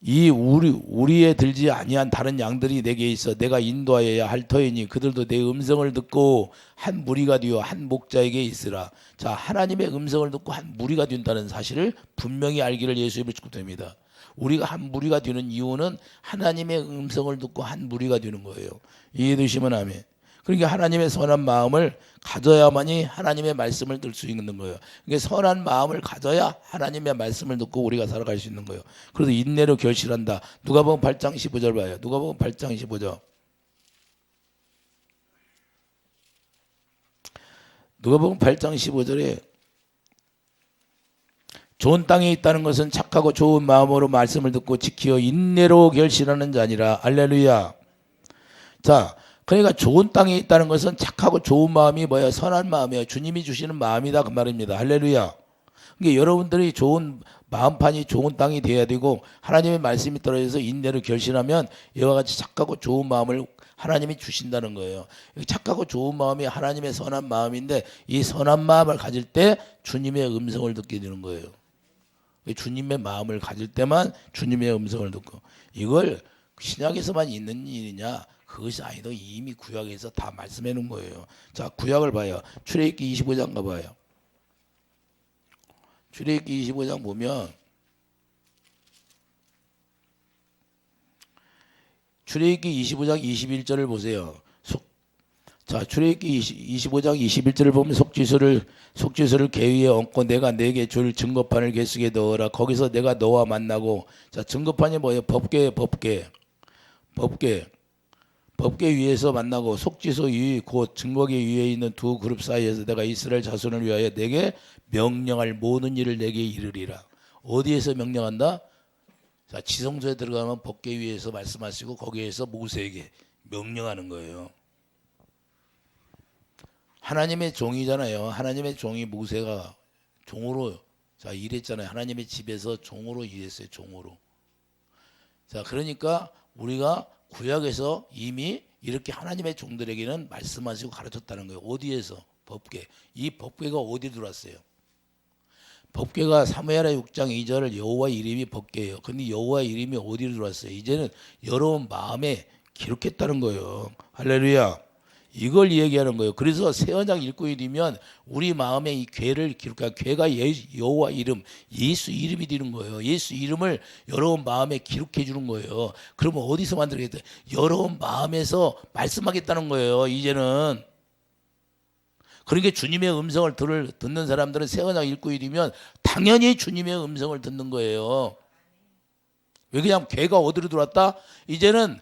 이 우리에 들지 아니한 다른 양들이 내게 있어 내가 인도하여야 할 터이니 그들도 내 음성을 듣고 한 무리가 되어 한 목자에게 있으라. 자, 하나님의 음성을 듣고 한 무리가 된다는 사실을 분명히 알기를 예수님을 축복합니다. 우리가 한 무리가 되는 이유는 하나님의 음성을 듣고 한 무리가 되는 거예요. 이해되시면 아멘. 그러니까 하나님의 선한 마음을 가져야만이 하나님의 말씀을 들 수 있는 거예요. 그러니까 선한 마음을 가져야 하나님의 말씀을 듣고 우리가 살아갈 수 있는 거예요. 그래서 인내로 결실한다. 누가복음 8장 15절 봐요. 누가복음 8장 15절. 누가복음 8장 15절에 좋은 땅에 있다는 것은 착하고 좋은 마음으로 말씀을 듣고 지키어 인내로 결실하는 자니라. 할렐루야. 자, 그러니까 좋은 땅에 있다는 것은 착하고 좋은 마음이 뭐예요? 선한 마음이에요. 주님이 주시는 마음이다 그 말입니다. 할렐루야. 그러니까 여러분들이 좋은 마음판이 좋은 땅이 되어야 되고 하나님의 말씀이 떨어져서 인내를 결실하면 이와 같이 착하고 좋은 마음을 하나님이 주신다는 거예요. 착하고 좋은 마음이 하나님의 선한 마음인데 이 선한 마음을 가질 때 주님의 음성을 듣게 되는 거예요. 주님의 마음을 가질 때만 주님의 음성을 듣고 이걸 신약에서만 있는 일이냐? 그것이 아니도 이미 구약에서 다 말씀해 놓은 거예요. 자, 구약을 봐요. 출애굽기 25장 가봐요. 출애굽기 25장 보면 출애굽기 25장 21절을 보세요. 자, 출애굽기 25장 21절을 보면 속죄소를 개 위에 얹고 내가 내게 줄 증거판을 개 속에 넣어라. 거기서 내가 너와 만나고. 자, 증거판이 뭐예요? 법궤 위에서 만나고 속죄소 위 곧 증거궤 위에 있는 두 그룹 사이에서 내가 이스라엘 자손을 위하여 내게 명령할 모든 일을 내게 이르리라. 어디에서 명령한다? 자, 지성소에 들어가면 법궤 위에서 말씀하시고 거기에서 모세에게 명령하는 거예요. 하나님의 종이잖아요. 하나님의 종이 모세가 종으로 자 일했잖아요. 하나님의 집에서 종으로 일했어요. 종으로. 자, 그러니까 우리가 구약에서 이미 이렇게 하나님의 종들에게는 말씀하시고 가르쳤다는 거예요. 어디에서? 법궤. 이 법궤가 어디 들어왔어요? 법궤가 사무엘하 6장 2절 여호와 이름이 법궤예요. 근데 여호와 이름이 어디로 들어왔어요? 이제는 여러분 마음에 기록했다는 거예요. 할렐루야. 이걸 얘기하는 거예요. 그래서 새 언약 읽고 되면 우리 마음에 이 궤를 기록한 궤가 여호와 이름, 예수 이름이 되는 거예요. 예수 이름을 여러분 마음에 기록해 주는 거예요. 그러면 어디서 만들겠다? 여러분 마음에서 말씀하겠다는 거예요. 이제는. 그러니까 주님의 음성을 듣는 사람들은 새 언약 읽고 되면 당연히 주님의 음성을 듣는 거예요. 왜 그냥 궤가 어디로 들어왔다? 이제는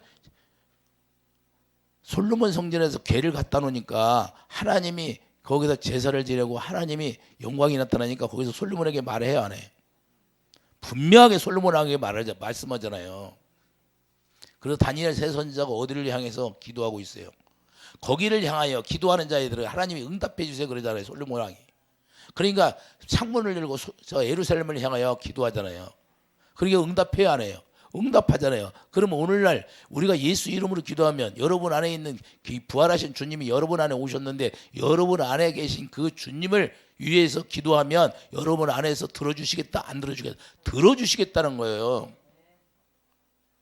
솔로몬 성전에서 궤를 갖다 놓으니까 하나님이 거기서 제사를 지내고 하나님이 영광이 나타나니까 거기서 솔로몬에게 말해야 안 해? 분명하게 솔로몬에게 말씀하잖아요. 그래서 다니엘 세 선지자가 어디를 향해서 기도하고 있어요? 거기를 향하여 기도하는 자들을 하나님이 응답해 주세요 그러잖아요. 솔로몬 왕이. 그러니까 창문을 열고 저 예루살렘을 향하여 기도하잖아요. 그러니까 응답해야 안 해요? 응답하잖아요. 그러면 오늘날 우리가 예수 이름으로 기도하면 여러분 안에 있는 부활하신 주님이 여러분 안에 오셨는데 여러분 안에 계신 그 주님을 위해서 기도하면 여러분 안에서 들어주시겠다 안 들어주겠다? 들어주시겠다는 거예요.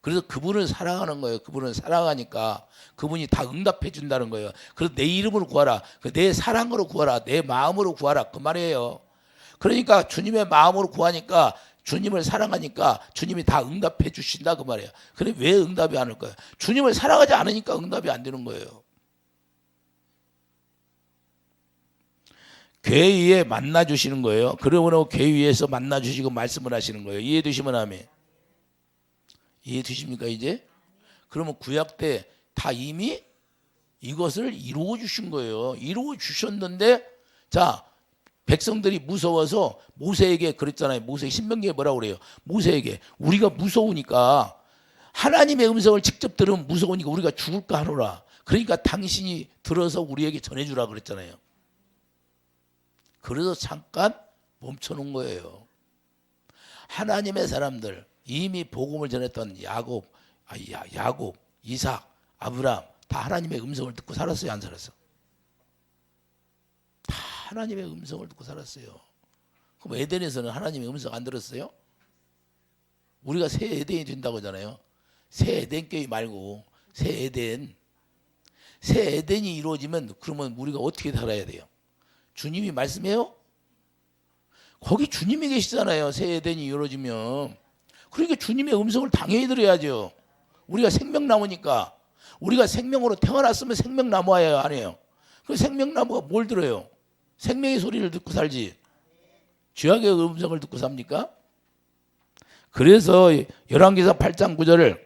그래서 그분을 사랑하는 거예요. 그분을 사랑하니까 그분이 다 응답해 준다는 거예요. 그래서 내 이름으로 구하라. 내 사랑으로 구하라. 내 마음으로 구하라. 그 말이에요. 그러니까 주님의 마음으로 구하니까 주님을 사랑하니까 주님이 다 응답해 주신다 그 말이에요. 그래 왜 응답이 안 올 거예요? 주님을 사랑하지 않으니까 응답이 안 되는 거예요. 궤 위에 만나 주시는 거예요. 그러므로 궤 위에서 만나 주시고 말씀을 하시는 거예요. 이해되시면 아멘. 이해되십니까 이제? 그러면 구약 때 다 이미 이것을 이루어 주신 거예요. 이루어 주셨는데 자 백성들이 무서워서 모세에게 그랬잖아요. 모세 신명기에 뭐라고 그래요? 모세에게 우리가 무서우니까 하나님의 음성을 직접 들으면 무서우니까 우리가 죽을까 하노라. 그러니까 당신이 들어서 우리에게 전해주라 그랬잖아요. 그래서 잠깐 멈춰놓은 거예요. 하나님의 사람들 이미 복음을 전했던 야곱, 이삭, 아브라함 다 하나님의 음성을 듣고 살았어요? 안 살았어? 다 하나님의 음성을 듣고 살았어요. 그럼 에덴에서는 하나님의 음성 안 들었어요? 우리가 새 에덴이 된다고 하잖아요. 새 에덴 교회 말고 새 에덴. 새 에덴이 이루어지면 그러면 우리가 어떻게 살아야 돼요? 주님이 말씀해요? 거기 주님이 계시잖아요. 새 에덴이 이루어지면. 그러니까 주님의 음성을 당연히 들어야죠. 우리가 생명나무니까. 우리가 생명으로 태어났으면 생명나무야 안 해요. 그 생명나무가 뭘 들어요? 생명의 소리를 듣고 살지. 죄악의 음성을 듣고 삽니까? 그래서 열왕기상 8장 9절을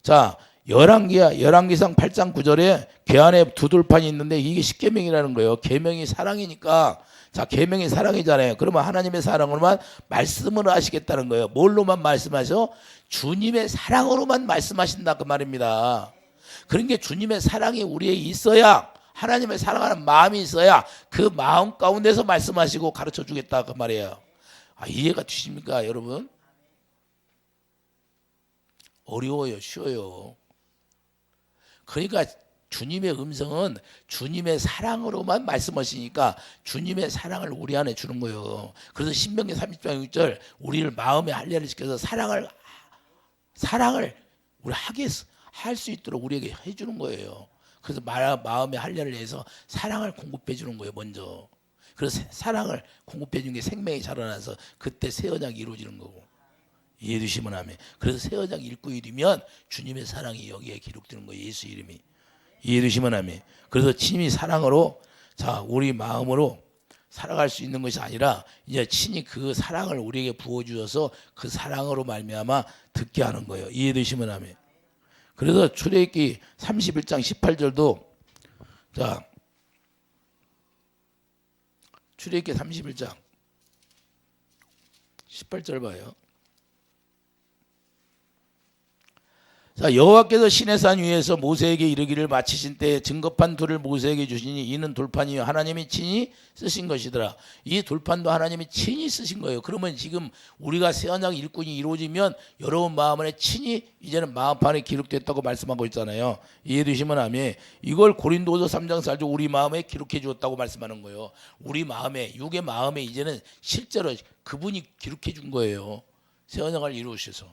자 열왕기상 8장 9절에 궤 안에 두 돌판이 있는데 이게 십계명이라는 거예요. 계명이 사랑이니까 자 계명이 사랑이잖아요. 그러면 하나님의 사랑으로만 말씀을 하시겠다는 거예요. 뭘로만 말씀하셔? 주님의 사랑으로만 말씀하신다 그 말입니다. 그러니까 주님의 사랑이 우리에 있어야 하나님의 사랑하는 마음이 있어야 그 마음 가운데서 말씀하시고 가르쳐 주겠다 그 말이에요. 이해가 되십니까 여러분? 어려워요 쉬워요. 그러니까 주님의 음성은 주님의 사랑으로만 말씀하시니까 주님의 사랑을 우리 안에 주는 거예요. 그래서 신명기 30장 6절 우리를 마음에 할례를 시켜서 사랑을 우리 하게 할 수 있도록 우리에게 해주는 거예요. 그래서 마음의 할례를 해서 사랑을 공급해 주는 거예요 먼저. 그래서 사랑을 공급해 주는 게 생명이 자라나서 그때 새 언약이 이루어지는 거고. 이해해 주시면 아멘. 그래서 새 언약 읽고 이르면 주님의 사랑이 여기에 기록되는 거예요. 예수 이름이. 이해해 주시면 아멘. 그래서 친히 사랑으로 자 우리 마음으로 살아갈 수 있는 것이 아니라 이제 친히 그 사랑을 우리에게 부어주어서 그 사랑으로 말미암아 듣게 하는 거예요. 이해해 주시면 아멘. 그래서 출애굽기 31장 18절도 자 출애굽기 31장 18절 봐요. 자 여호와께서 시내산 위에서 모세에게 이르기를 마치신 때에 증거판 둘을 모세에게 주시니 이는 돌판이요 하나님이 친히 쓰신 것이더라. 이 돌판도 하나님이 친히 쓰신 거예요. 그러면 지금 우리가 새 언약 일꾼이 이루어지면 여러분 마음 안에 친히 이제는 마음판에 기록됐다고 말씀하고 있잖아요. 이해되시면 아멘. 이걸 고린도서 3장 4절 우리 마음에 기록해 주었다고 말씀하는 거예요. 우리 마음에 육의 마음에 이제는 실제로 그분이 기록해 준 거예요. 새 언약을 이루셔서.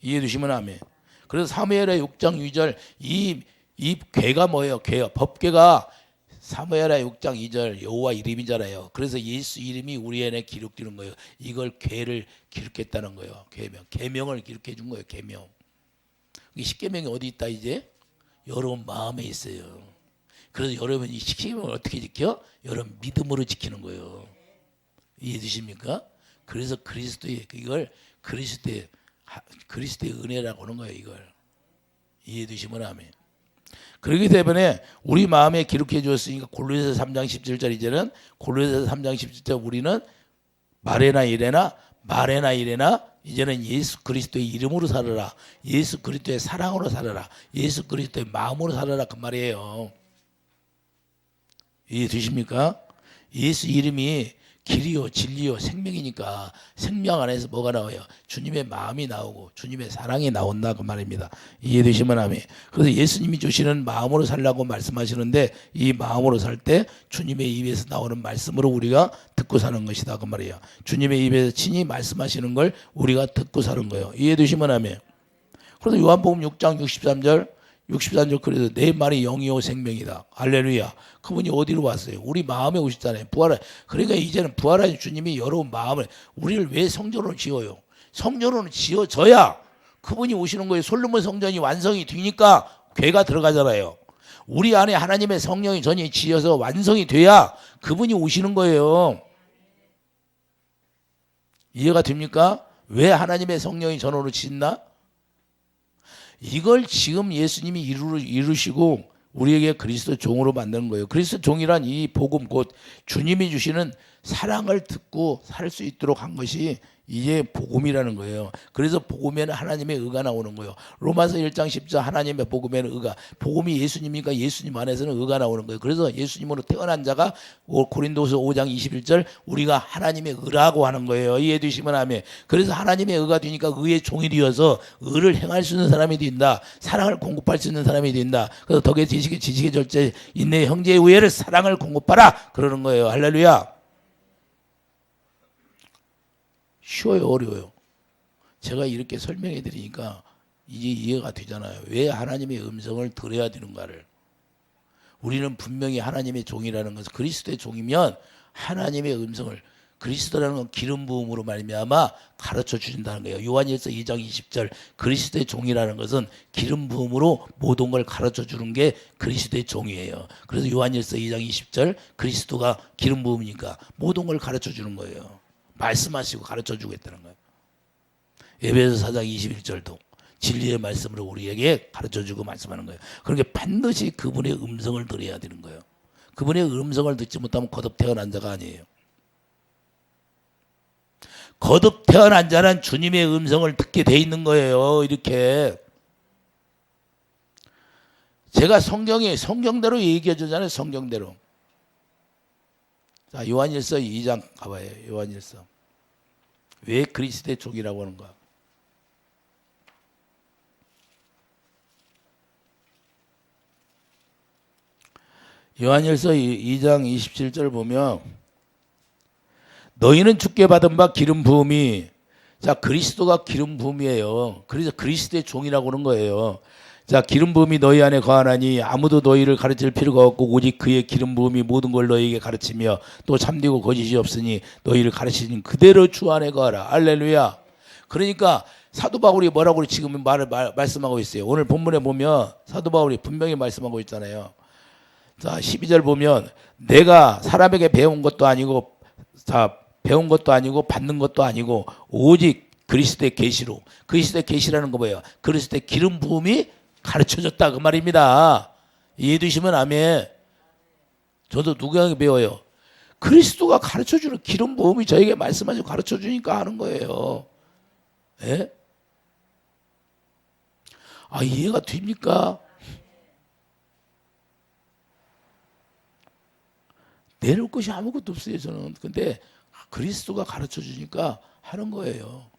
이해되시면 아멘. 그래서 사무엘하 6장 2절 이 궤가 뭐예요? 궤가 법궤가 사무엘하 6장 2절 여호와 이름이잖아요. 그래서 예수 이름이 우리 안에 기록되는 거예요. 이걸 궤를 기록했다는 거예요. 계명을 기록해 준 거예요. 계명. 이 십계명이 어디 있다 이제? 여러분 마음에 있어요. 그래서 여러분이 이 십계명을 어떻게 지켜? 여러분 믿음으로 지키는 거예요. 이해되십니까? 그래서 그리스도의 이걸 그리스도의 은혜라고 하는 거예요. 이걸 이해되시면 아멘. 그렇기 때문에 우리 마음에 기록해 주었으니까 골로새서 3장 17절 이제는 골로새서 3장 17절 우리는 말에나 이래나 이제는 예수 그리스도의 이름으로 살아라. 예수 그리스도의 사랑으로 살아라. 예수 그리스도의 마음으로 살아라 그 말이에요. 이해되십니까? 예수 이름이 길이요 진리요 생명이니까 생명 안에서 뭐가 나와요? 주님의 마음이 나오고 주님의 사랑이 나온다 그 말입니다. 이해되시면 아멘. 그래서 예수님이 주시는 마음으로 살라고 말씀하시는데 이 마음으로 살 때 주님의 입에서 나오는 말씀으로 우리가 듣고 사는 것이다 그 말이에요. 주님의 입에서 친히 말씀하시는 걸 우리가 듣고 사는 거예요. 이해되시면 아멘. 그래서 요한복음 6장 63절 그래서 내 말이 영이요 생명이다. 할렐루야. 그분이 어디로 왔어요? 우리 마음에 오셨잖아요. 부활해. 그러니까 이제는 부활하신 주님이 여러분 마음을 우리를 왜 성전으로 지어요? 성전으로 지어져야 그분이 오시는 거예요. 솔로몬 성전이 완성이 되니까 궤가 들어가잖아요. 우리 안에 하나님의 성령이 전이 지어서 완성이 돼야 그분이 오시는 거예요. 이해가 됩니까? 왜 하나님의 성령이 전으로 짓나? 이걸 지금 예수님이 이루시고 우리에게 그리스도 종으로 만드는 거예요. 그리스도 종이란 이 복음 곧 주님이 주시는 사랑을 듣고 살 수 있도록 한 것이 이게 복음이라는 거예요. 그래서 복음에는 하나님의 의가 나오는 거예요. 로마서 1장 10절 하나님의 복음에는 의가. 복음이 예수님이니까 예수님 안에서는 의가 나오는 거예요. 그래서 예수님으로 태어난 자가 고린도서 5장 21절 우리가 하나님의 의라고 하는 거예요. 이해해 주시면 아멘. 그래서 하나님의 의가 되니까 의의 종이 되어서 의를 행할 수 있는 사람이 된다. 사랑을 공급할 수 있는 사람이 된다. 그래서 덕의 지식의 절제 인내의 형제의 우애를 사랑을 공급하라 그러는 거예요. 할렐루야. 쉬워요 어려워요? 제가 이렇게 설명해 드리니까 이제 이해가 되잖아요. 왜 하나님의 음성을 들어야 되는가를. 우리는 분명히 하나님의 종이라는 것은, 그리스도의 종이면 하나님의 음성을, 그리스도라는 건 기름 부음으로 말미암아 가르쳐 주신다는 거예요. 요한일서 2장 20절, 그리스도의 종이라는 것은 기름 부음으로 모든 걸 가르쳐 주는 게 그리스도의 종이에요. 그래서 요한일서 2장 20절, 그리스도가 기름 부음이니까 모든 걸 가르쳐 주는 거예요. 말씀하시고 가르쳐 주겠다는 거예요. 에베소 4장 21절도 진리의 말씀으로 우리에게 가르쳐주고 말씀하는 거예요. 그러니까 반드시 그분의 음성을 들어야 되는 거예요. 그분의 음성을 듣지 못하면 거듭 태어난 자가 아니에요. 거듭 태어난 자는 주님의 음성을 듣게 돼 있는 거예요. 이렇게 제가 성경대로 얘기해 주잖아요. 성경대로. 자, 요한일서 2장 가봐요. 요한일서. 왜 그리스도의 종이라고 하는가? 요한일서 2장 27절 보면, 너희는 주께 받은 바 기름 부음이, 자, 그리스도가 기름 부음이에요. 그래서 그리스도의 종이라고 하는 거예요. 자, 기름 부음이 너희 안에 거하나니 아무도 너희를 가르칠 필요가 없고 오직 그의 기름 부음이 모든 걸 너희에게 가르치며 또 참되고 거짓이 없으니 너희를 가르치는 그대로 주 안에 거하라. 할렐루야. 그러니까 사도 바울이 뭐라고 지금 말씀하고 있어요. 오늘 본문에 보면 사도 바울이 분명히 말씀하고 있잖아요. 자, 12절 보면, 내가 사람에게 배운 것도 아니고, 자, 배운 것도 아니고 받는 것도 아니고 오직 그리스도의 계시로. 그리스도의 계시라는 거 뭐예요? 그리스도의 기름 부음이 가르쳐줬다 그 말입니다. 이해해 두시면 아멘. 저도 누구에게 배워요? 그리스도가 가르쳐주는 기름 부음이 저에게 말씀하시고 가르쳐주니까 하는 거예요. 예? 아, 이해가 됩니까? 내놓을 것이 아무것도 없어요, 저는. 근데 그리스도가 가르쳐 주니까 하는 거예요.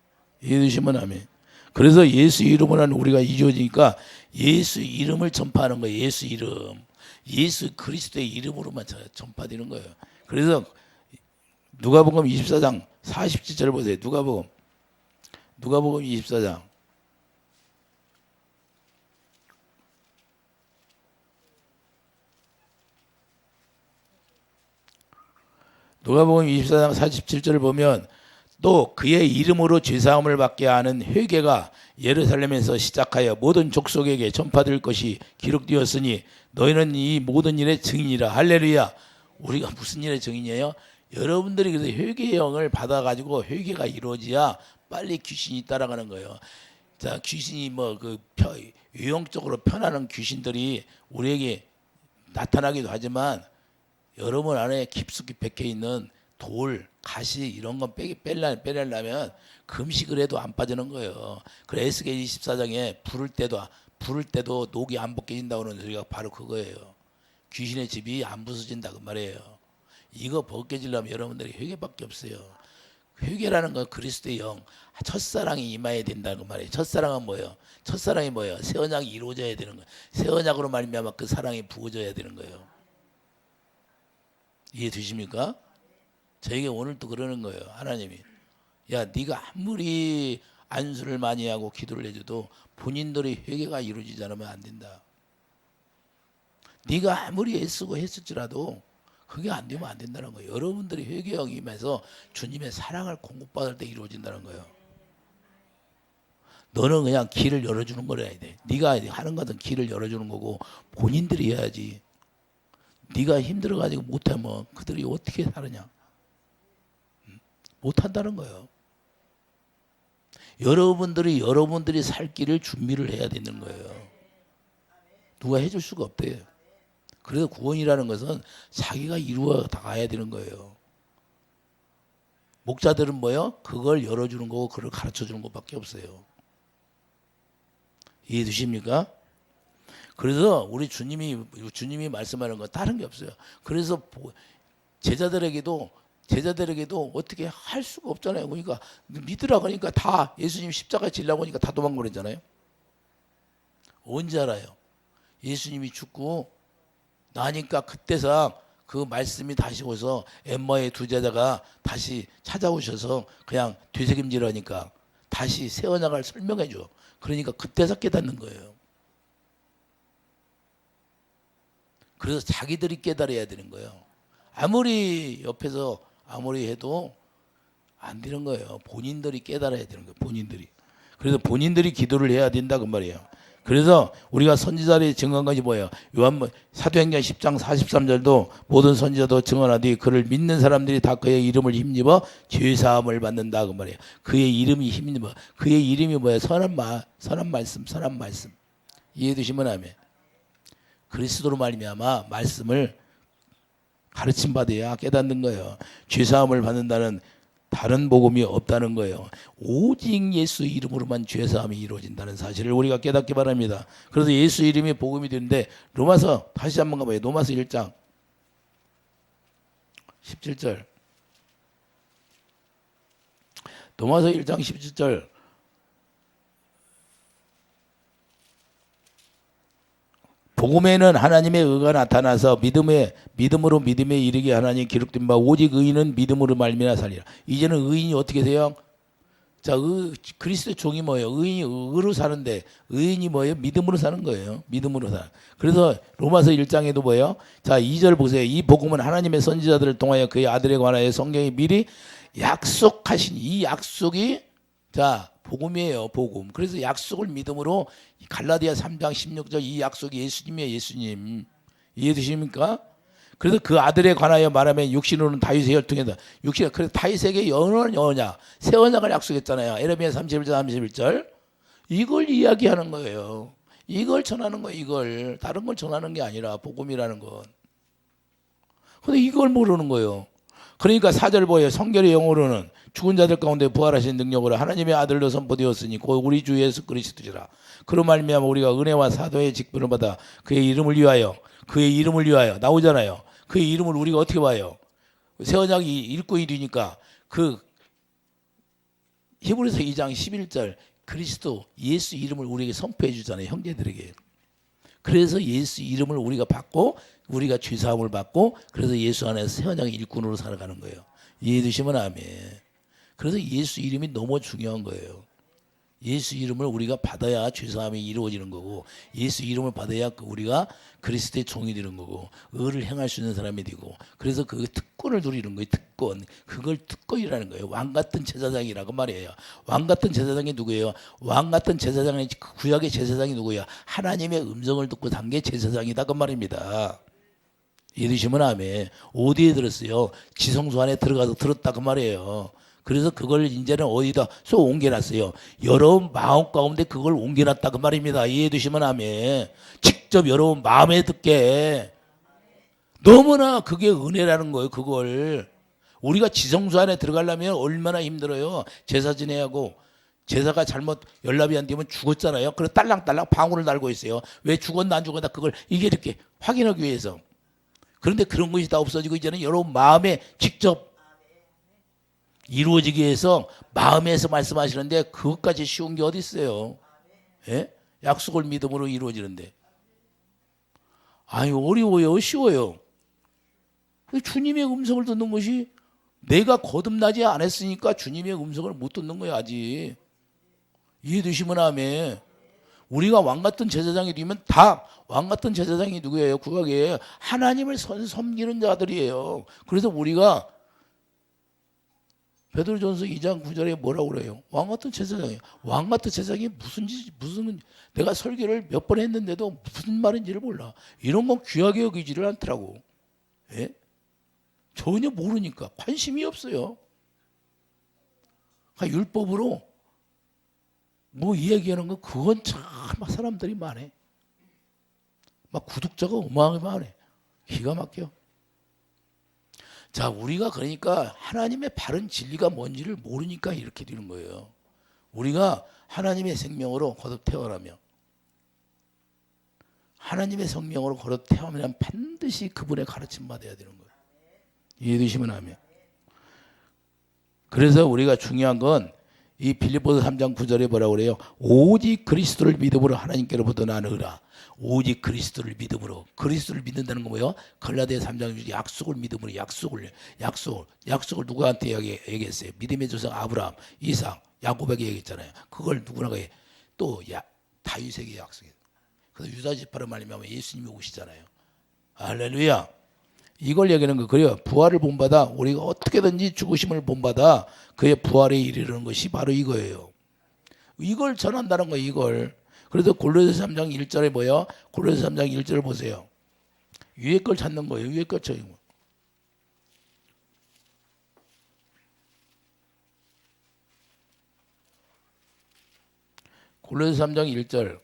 이해되시면 아멘. 그래서 예수 이름으로는 우리가 이루어지니까 예수 이름을 전파하는 거예요. 예수 이름. 예수 그리스도의 이름으로만 전파되는 거예요. 그래서 누가복음 24장 47절 보세요. 누가복음 24장. 누가복음 24장 47절을 보면, 또 그의 이름으로 죄사함을 받게 하는 회개가 예루살렘에서 시작하여 모든 족속에게 전파될 것이 기록되었으니 너희는 이 모든 일의 증인이라. 할렐루야. 우리가 무슨 일의 증인이에요? 여러분들이 그래서 회개의 영을 받아가지고 회개가 이루어져야 빨리 귀신이 따라가는 거예요. 자, 귀신이 유형적으로 편하는 귀신들이 우리에게 나타나기도 하지만 여러분 안에 깊숙이 박혀 있는 돌, 가시 이런 건 빼려면 금식을 해도 안 빠지는 거예요. 그래서 에스겔 24장에 부를 때도 녹이 안 벗겨진다고 하는 소리가 바로 그거예요. 귀신의 집이 안 부서진다 그 말이에요. 이거 벗겨지려면 여러분들이 회개밖에 없어요. 회개라는 건 그리스도의 영, 첫사랑이 임해야 된다는 그 말이에요. 첫사랑은 뭐예요? 첫사랑이 뭐예요? 새 언약이 이루어져야 되는 거예요. 새 언약으로 말미암아 그 사랑이 부어져야 되는 거예요. 이해되십니까? 저에게 오늘도 그러는 거예요. 하나님이, 야, 네가 아무리 안수를 많이 하고 기도를 해줘도 본인들의 회개가 이루어지지 않으면 안 된다. 네가 아무리 애쓰고 했을지라도 그게 안 되면 안 된다는 거예요. 여러분들이 회개형이 임해서 주님의 사랑을 공급받을 때 이루어진다는 거예요. 너는 그냥 길을 열어주는 거라 해야 돼. 네가 하는 것은 길을 열어주는 거고 본인들이 해야지. 네가 힘들어가지고 못하면 그들이 어떻게 사느냐? 못한다는 거예요. 여러분들이 살 길을 준비를 해야 되는 거예요. 누가 해줄 수가 없대요. 그래서 구원이라는 것은 자기가 이루어 나가야 되는 거예요. 목자들은 뭐예요? 그걸 열어주는 거고 그걸 가르쳐주는 것밖에 없어요. 이해되십니까? 그래서 우리 주님이 말씀하는 건 다른 게 없어요. 그래서 제자들에게도 어떻게 할 수가 없잖아요. 그러니까 믿으라 그러니까 다 예수님 십자가에 질라고 하니까 다 도망가랬잖아요. 언제 알아요? 예수님이 죽고 나니까 그때서 그 말씀이 다시 오서 엠마의 두 제자가 다시 찾아오셔서 그냥 되새김질하니까 다시 새 언약을 설명해 줘. 그러니까 그때서 깨닫는 거예요. 그래서 자기들이 깨달아야 되는 거예요. 아무리 옆에서 아무리 해도 안 되는 거예요. 본인들이 깨달아야 되는 거예요. 본인들이. 그래서 본인들이 기도를 해야 된다 그 말이에요. 그래서 우리가 선지자들이 증언한 것이 뭐예요? 사도행전 10장 43절도 모든 선지자도 증언하되 그를 믿는 사람들이 다 그의 이름을 힘입어 죄사함을 받는다 그 말이에요. 그의 이름이 힘입어. 그의 이름이 뭐예요? 선한 말씀. 이해해 두시면 아멘. 그리스도로 말미암아 말씀을 가르침 받아야 깨닫는 거예요. 죄사함을 받는다는 다른 복음이 없다는 거예요. 오직 예수 이름으로만 죄사함이 이루어진다는 사실을 우리가 깨닫기 바랍니다. 그래서 예수 이름이 복음이 되는데 로마서 다시 한번 가봐요. 로마서 1장 17절. 로마서 1장 17절. 복음에는 하나님의 의가 나타나서 믿음으로 믿음에 이르게 하나님 기록된 바 오직 의인은 믿음으로 말미암아 살리라. 이제는 의인이 어떻게 돼요? 자, 그리스도의 종이 뭐예요? 의인이 의로 사는데 의인이 뭐예요? 믿음으로 사는 거예요. 믿음으로 사. 그래서 로마서 1장에도 뭐예요? 자, 2절 보세요. 이 복음은 하나님의 선지자들을 통하여 그의 아들에 관하여 성경이 미리 약속하신 이 약속이 자 복음이에요. 복음. 그래서 약속을 믿음으로 갈라디아 3장 16절 이 약속이 예수님이에요. 예수님. 이해되십니까? 그래서 그 아들에 관하여 말하면 육신으로는 다윗의 혈통이다. 육신. 그래서 다윗에게 영원한 언약, 새 언약을 약속했잖아요. 에레미야 31절 31절. 이걸 이야기하는 거예요. 이걸 전하는 거예요. 이걸. 다른 걸 전하는 게 아니라 복음이라는 건. 근데 이걸 모르는 거예요. 그러니까 4절 보여요. 성결의 영으로는 죽은 자들 가운데 부활하신 능력으로 하나님의 아들로 선포되었으니 곧 우리 주 예수 그리스도시라. 그로 말미암아 우리가 은혜와 사도의 직분을 받아 그의 이름을 위하여 나오잖아요. 그의 이름을 우리가 어떻게 봐요? 새 언약이 읽고 일이니까 그 히브리서 2장 11절 그리스도 예수 이름을 우리에게 선포해 주잖아요. 형제들에게. 그래서 예수 이름을 우리가 받고 우리가 죄사함을 받고 그래서 예수 안에서 새 언약의 일꾼으로 살아가는 거예요. 이해해 주시면 아멘. 그래서 예수 이름이 너무 중요한 거예요. 예수 이름을 우리가 받아야 죄사함이 이루어지는 거고 예수 이름을 받아야 우리가 그리스도의 종이 되는 거고 의를 행할 수 있는 사람이 되고 그래서 그 특권을 누리는 거예요. 특권. 그걸 특권이라는 거예요. 왕 같은 제사장이라고 말이에요. 왕 같은 제사장이 누구예요? 왕 같은 제사장이 구약의 제사장이 누구예요? 하나님의 음성을 듣고 단 게 제사장이다 그 말입니다. 이해되시면 아멘. 어디에 들었어요? 지성소 안에 들어가서 들었다 그 말이에요. 그래서 그걸 이제는 어디다 쏙 옮겨놨어요. 여러분 마음 가운데 그걸 옮겨놨다 그 말입니다. 이해되시면 아멘. 직접 여러분 마음에 듣게. 너무나 그게 은혜라는 거예요. 그걸 우리가 지성소 안에 들어가려면 얼마나 힘들어요. 제사 지내야 하고 제사가 잘못 연락이 안 되면 죽었잖아요. 그래서 딸랑딸랑 방울을 달고 있어요. 왜 죽었나 안 죽었나 그걸 이게 이렇게 확인하기 위해서. 그런데 그런 것이 다 없어지고 이제는 여러분 마음에 직접 이루어지기 위해서 마음에서 말씀하시는데 그것까지 쉬운 게 어디 있어요? 예? 약속을 믿음으로 이루어지는데. 아유 어려워요. 쉬워요. 주님의 음성을 듣는 것이 내가 거듭나지 않았으니까 주님의 음성을 못 듣는 거야 아직. 이해되시면 아멘. 우리가 왕같은 제사장이 되면 다 왕같은 제사장이 누구예요? 구약에 하나님을 섬기는 자들이에요. 그래서 우리가 베드로전서 2장 9절에 뭐라고 그래요? 왕같은 제사장이에요. 왕같은 제사장이 무슨 내가 설교를 몇 번 했는데도 무슨 말인지를 몰라. 이런 건 귀하게 여기지를 않더라고. 예? 전혀 모르니까 관심이 없어요. 그러니까 율법으로 뭐 이야기하는 거 그건 참 사람들이 많아. 막 구독자가 어마어마하게 많아. 기가 막혀. 자, 우리가 그러니까 하나님의 바른 진리가 뭔지를 모르니까 이렇게 되는 거예요. 우리가 하나님의 생명으로 거듭 태어나며 하나님의 생명으로 거듭 태어나면 반드시 그분의 가르침 받아야 되는 거예요. 이해되시면 하면. 그래서 우리가 중요한 건 이 빌립보서 3장 9절에 뭐라고 그래요? 오직 그리스도를 믿음으로 하나님께로부터 나누라. 오직 그리스도를 믿음으로. 그리스도를 믿는다는 거 뭐예요? 갈라디아 3장 약속을 믿음으로. 약속을 누구한테 얘기했어요? 믿음의 조상 아브라함, 이삭, 야곱에게 얘기했잖아요. 그걸 누구나가 또 다윗에게 약속했어요. 그래서 유다 지파로 말미암아 예수님이 오시잖아요. 할렐루야. 이걸 얘기하는 거 그래요. 부활을 본받아 우리가 어떻게든지 죽으심을 본받아 그의 부활에 이르는 것이 바로 이거예요. 이걸 전한다는 거예요. 이걸. 그래서 골로새 3장 1절에 뭐예요? 골로새 3장 1절을 보세요. 위에 걸 찾는 거예요. 위에 걸 찾는 거. 골로새 3장 1절.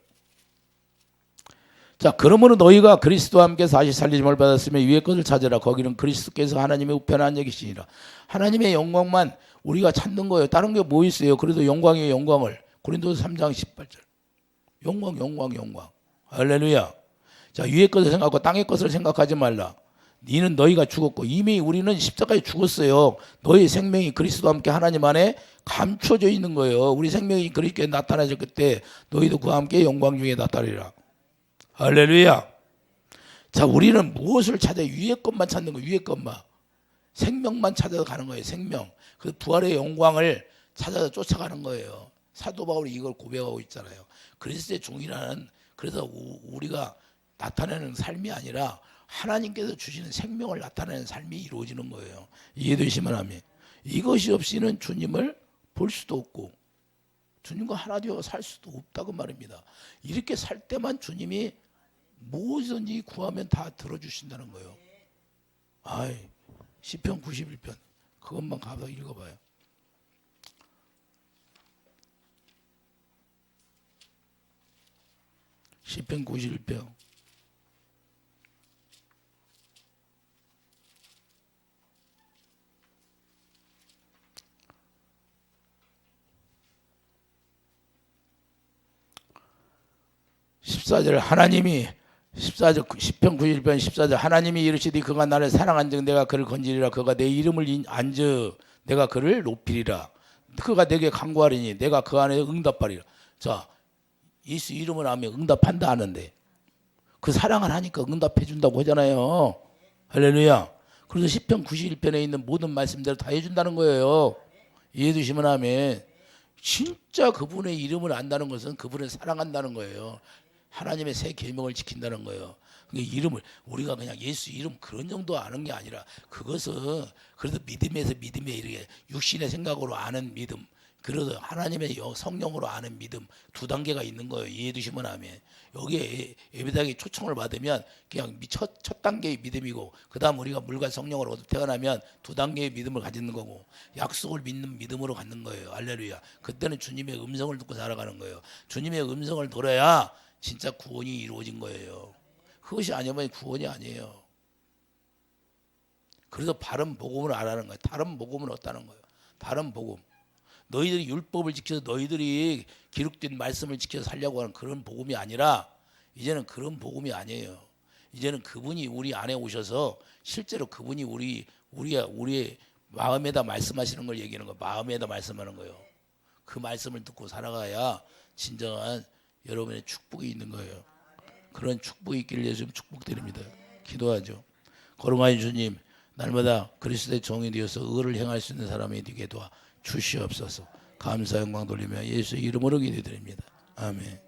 자, 그러므로 너희가 그리스도와 함께 다시 살리심을 받았으며 위의 것을 찾으라. 거기는 그리스도께서 하나님의 우편에 앉아 계시니라. 하나님의 영광만 우리가 찾는 거예요. 다른 게 뭐 있어요? 그래도 영광이에요. 영광을. 고린도서 3장 18절. 영광. 할렐루야. 자, 위의 것을 생각하고 땅의 것을 생각하지 말라. 너희는 너희가 죽었고 이미 우리는 십자가에 죽었어요. 너희 생명이 그리스도와 함께 하나님 안에 감춰져 있는 거예요. 우리 생명이 그리스도에 나타나질 그때 너희도 그와 함께 영광 중에 나타나리라. 할렐루야. 자, 우리는 무엇을 찾아요? 위의 것만 찾는 거예요. 위의 것만. 생명만 찾아서 가는 거예요. 생명. 그 부활의 영광을 찾아서 쫓아가는 거예요. 사도 바울이 이걸 고백하고 있잖아요. 그리스도의 종이라는, 그래서 우리가 나타내는 삶이 아니라 하나님께서 주시는 생명을 나타내는 삶이 이루어지는 거예요. 이해되시면 하면. 이것이 없이는 주님을 볼 수도 없고 주님과 하나 되어 살 수도 없다고 말입니다. 이렇게 살 때만 주님이 무엇이든지 구하면 다 들어주신다는 거예요. 아이, 시편 91편 그것만 가서 읽어봐요. 시편 91편. 하나님이 14절 시편 91편 14절 하나님이 이르시되 그가 나를 사랑한즉 내가 그를 건지리라. 그가 내 이름을 안저 내가 그를 높이리라. 그가 내게 간구하리니 내가 그 안에 응답하리라. 자, 예수 이름을 하면 응답한다 하는데 그 사랑을 하니까 응답해 준다고 하잖아요. 할렐루야. 그래서 시편 91편에 있는 모든 말씀대로 다 해준다는 거예요. 이해해 주시면 하면 진짜 그분의 이름을 안다는 것은 그분을 사랑한다는 거예요. 하나님의 새 계명을 지킨다는 거예요. 이름을 우리가 그냥 예수 이름 그런 정도 아는 게 아니라 그것은 그래도 믿음에서 믿음에 이르게 육신의 생각으로 아는 믿음, 그래도 하나님의 성령으로 아는 믿음 두 단계가 있는 거예요. 이해해 주시면 하면 여기에 예배당에 초청을 받으면 그냥 첫 단계의 믿음이고 그 다음 우리가 물과 성령으로 태어나면 두 단계의 믿음을 가지는 거고 약속을 믿는 믿음으로 갖는 거예요. 할렐루야. 그때는 주님의 음성을 듣고 살아가는 거예요. 주님의 음성을 들어야 진짜 구원이 이루어진 거예요. 그것이 아니면 구원이 아니에요. 그래서 바른 복음을 알아는 거예요. 다른 복음은 없다는 거예요. 다른 복음. 너희들이 율법을 지켜서 너희들이 기록된 말씀을 지켜서 살려고 하는 그런 복음이 아니라 이제는 그런 복음이 아니에요. 이제는 그분이 우리 안에 오셔서 실제로 그분이 우리의 마음에다 말씀하시는 걸 얘기하는 거예요. 마음에다 말씀하는 거예요. 그 말씀을 듣고 살아가야 진정한 여러분의 축복이 있는 거예요. 그런 축복이 있기를 예수님 축복드립니다. 기도하죠. 거룩하신 주님, 날마다 그리스도의 종이 되어서 의를 행할 수 있는 사람이 되게 도와 주시옵소서. 감사 영광 돌리며 예수의 이름으로 기도드립니다. 아멘.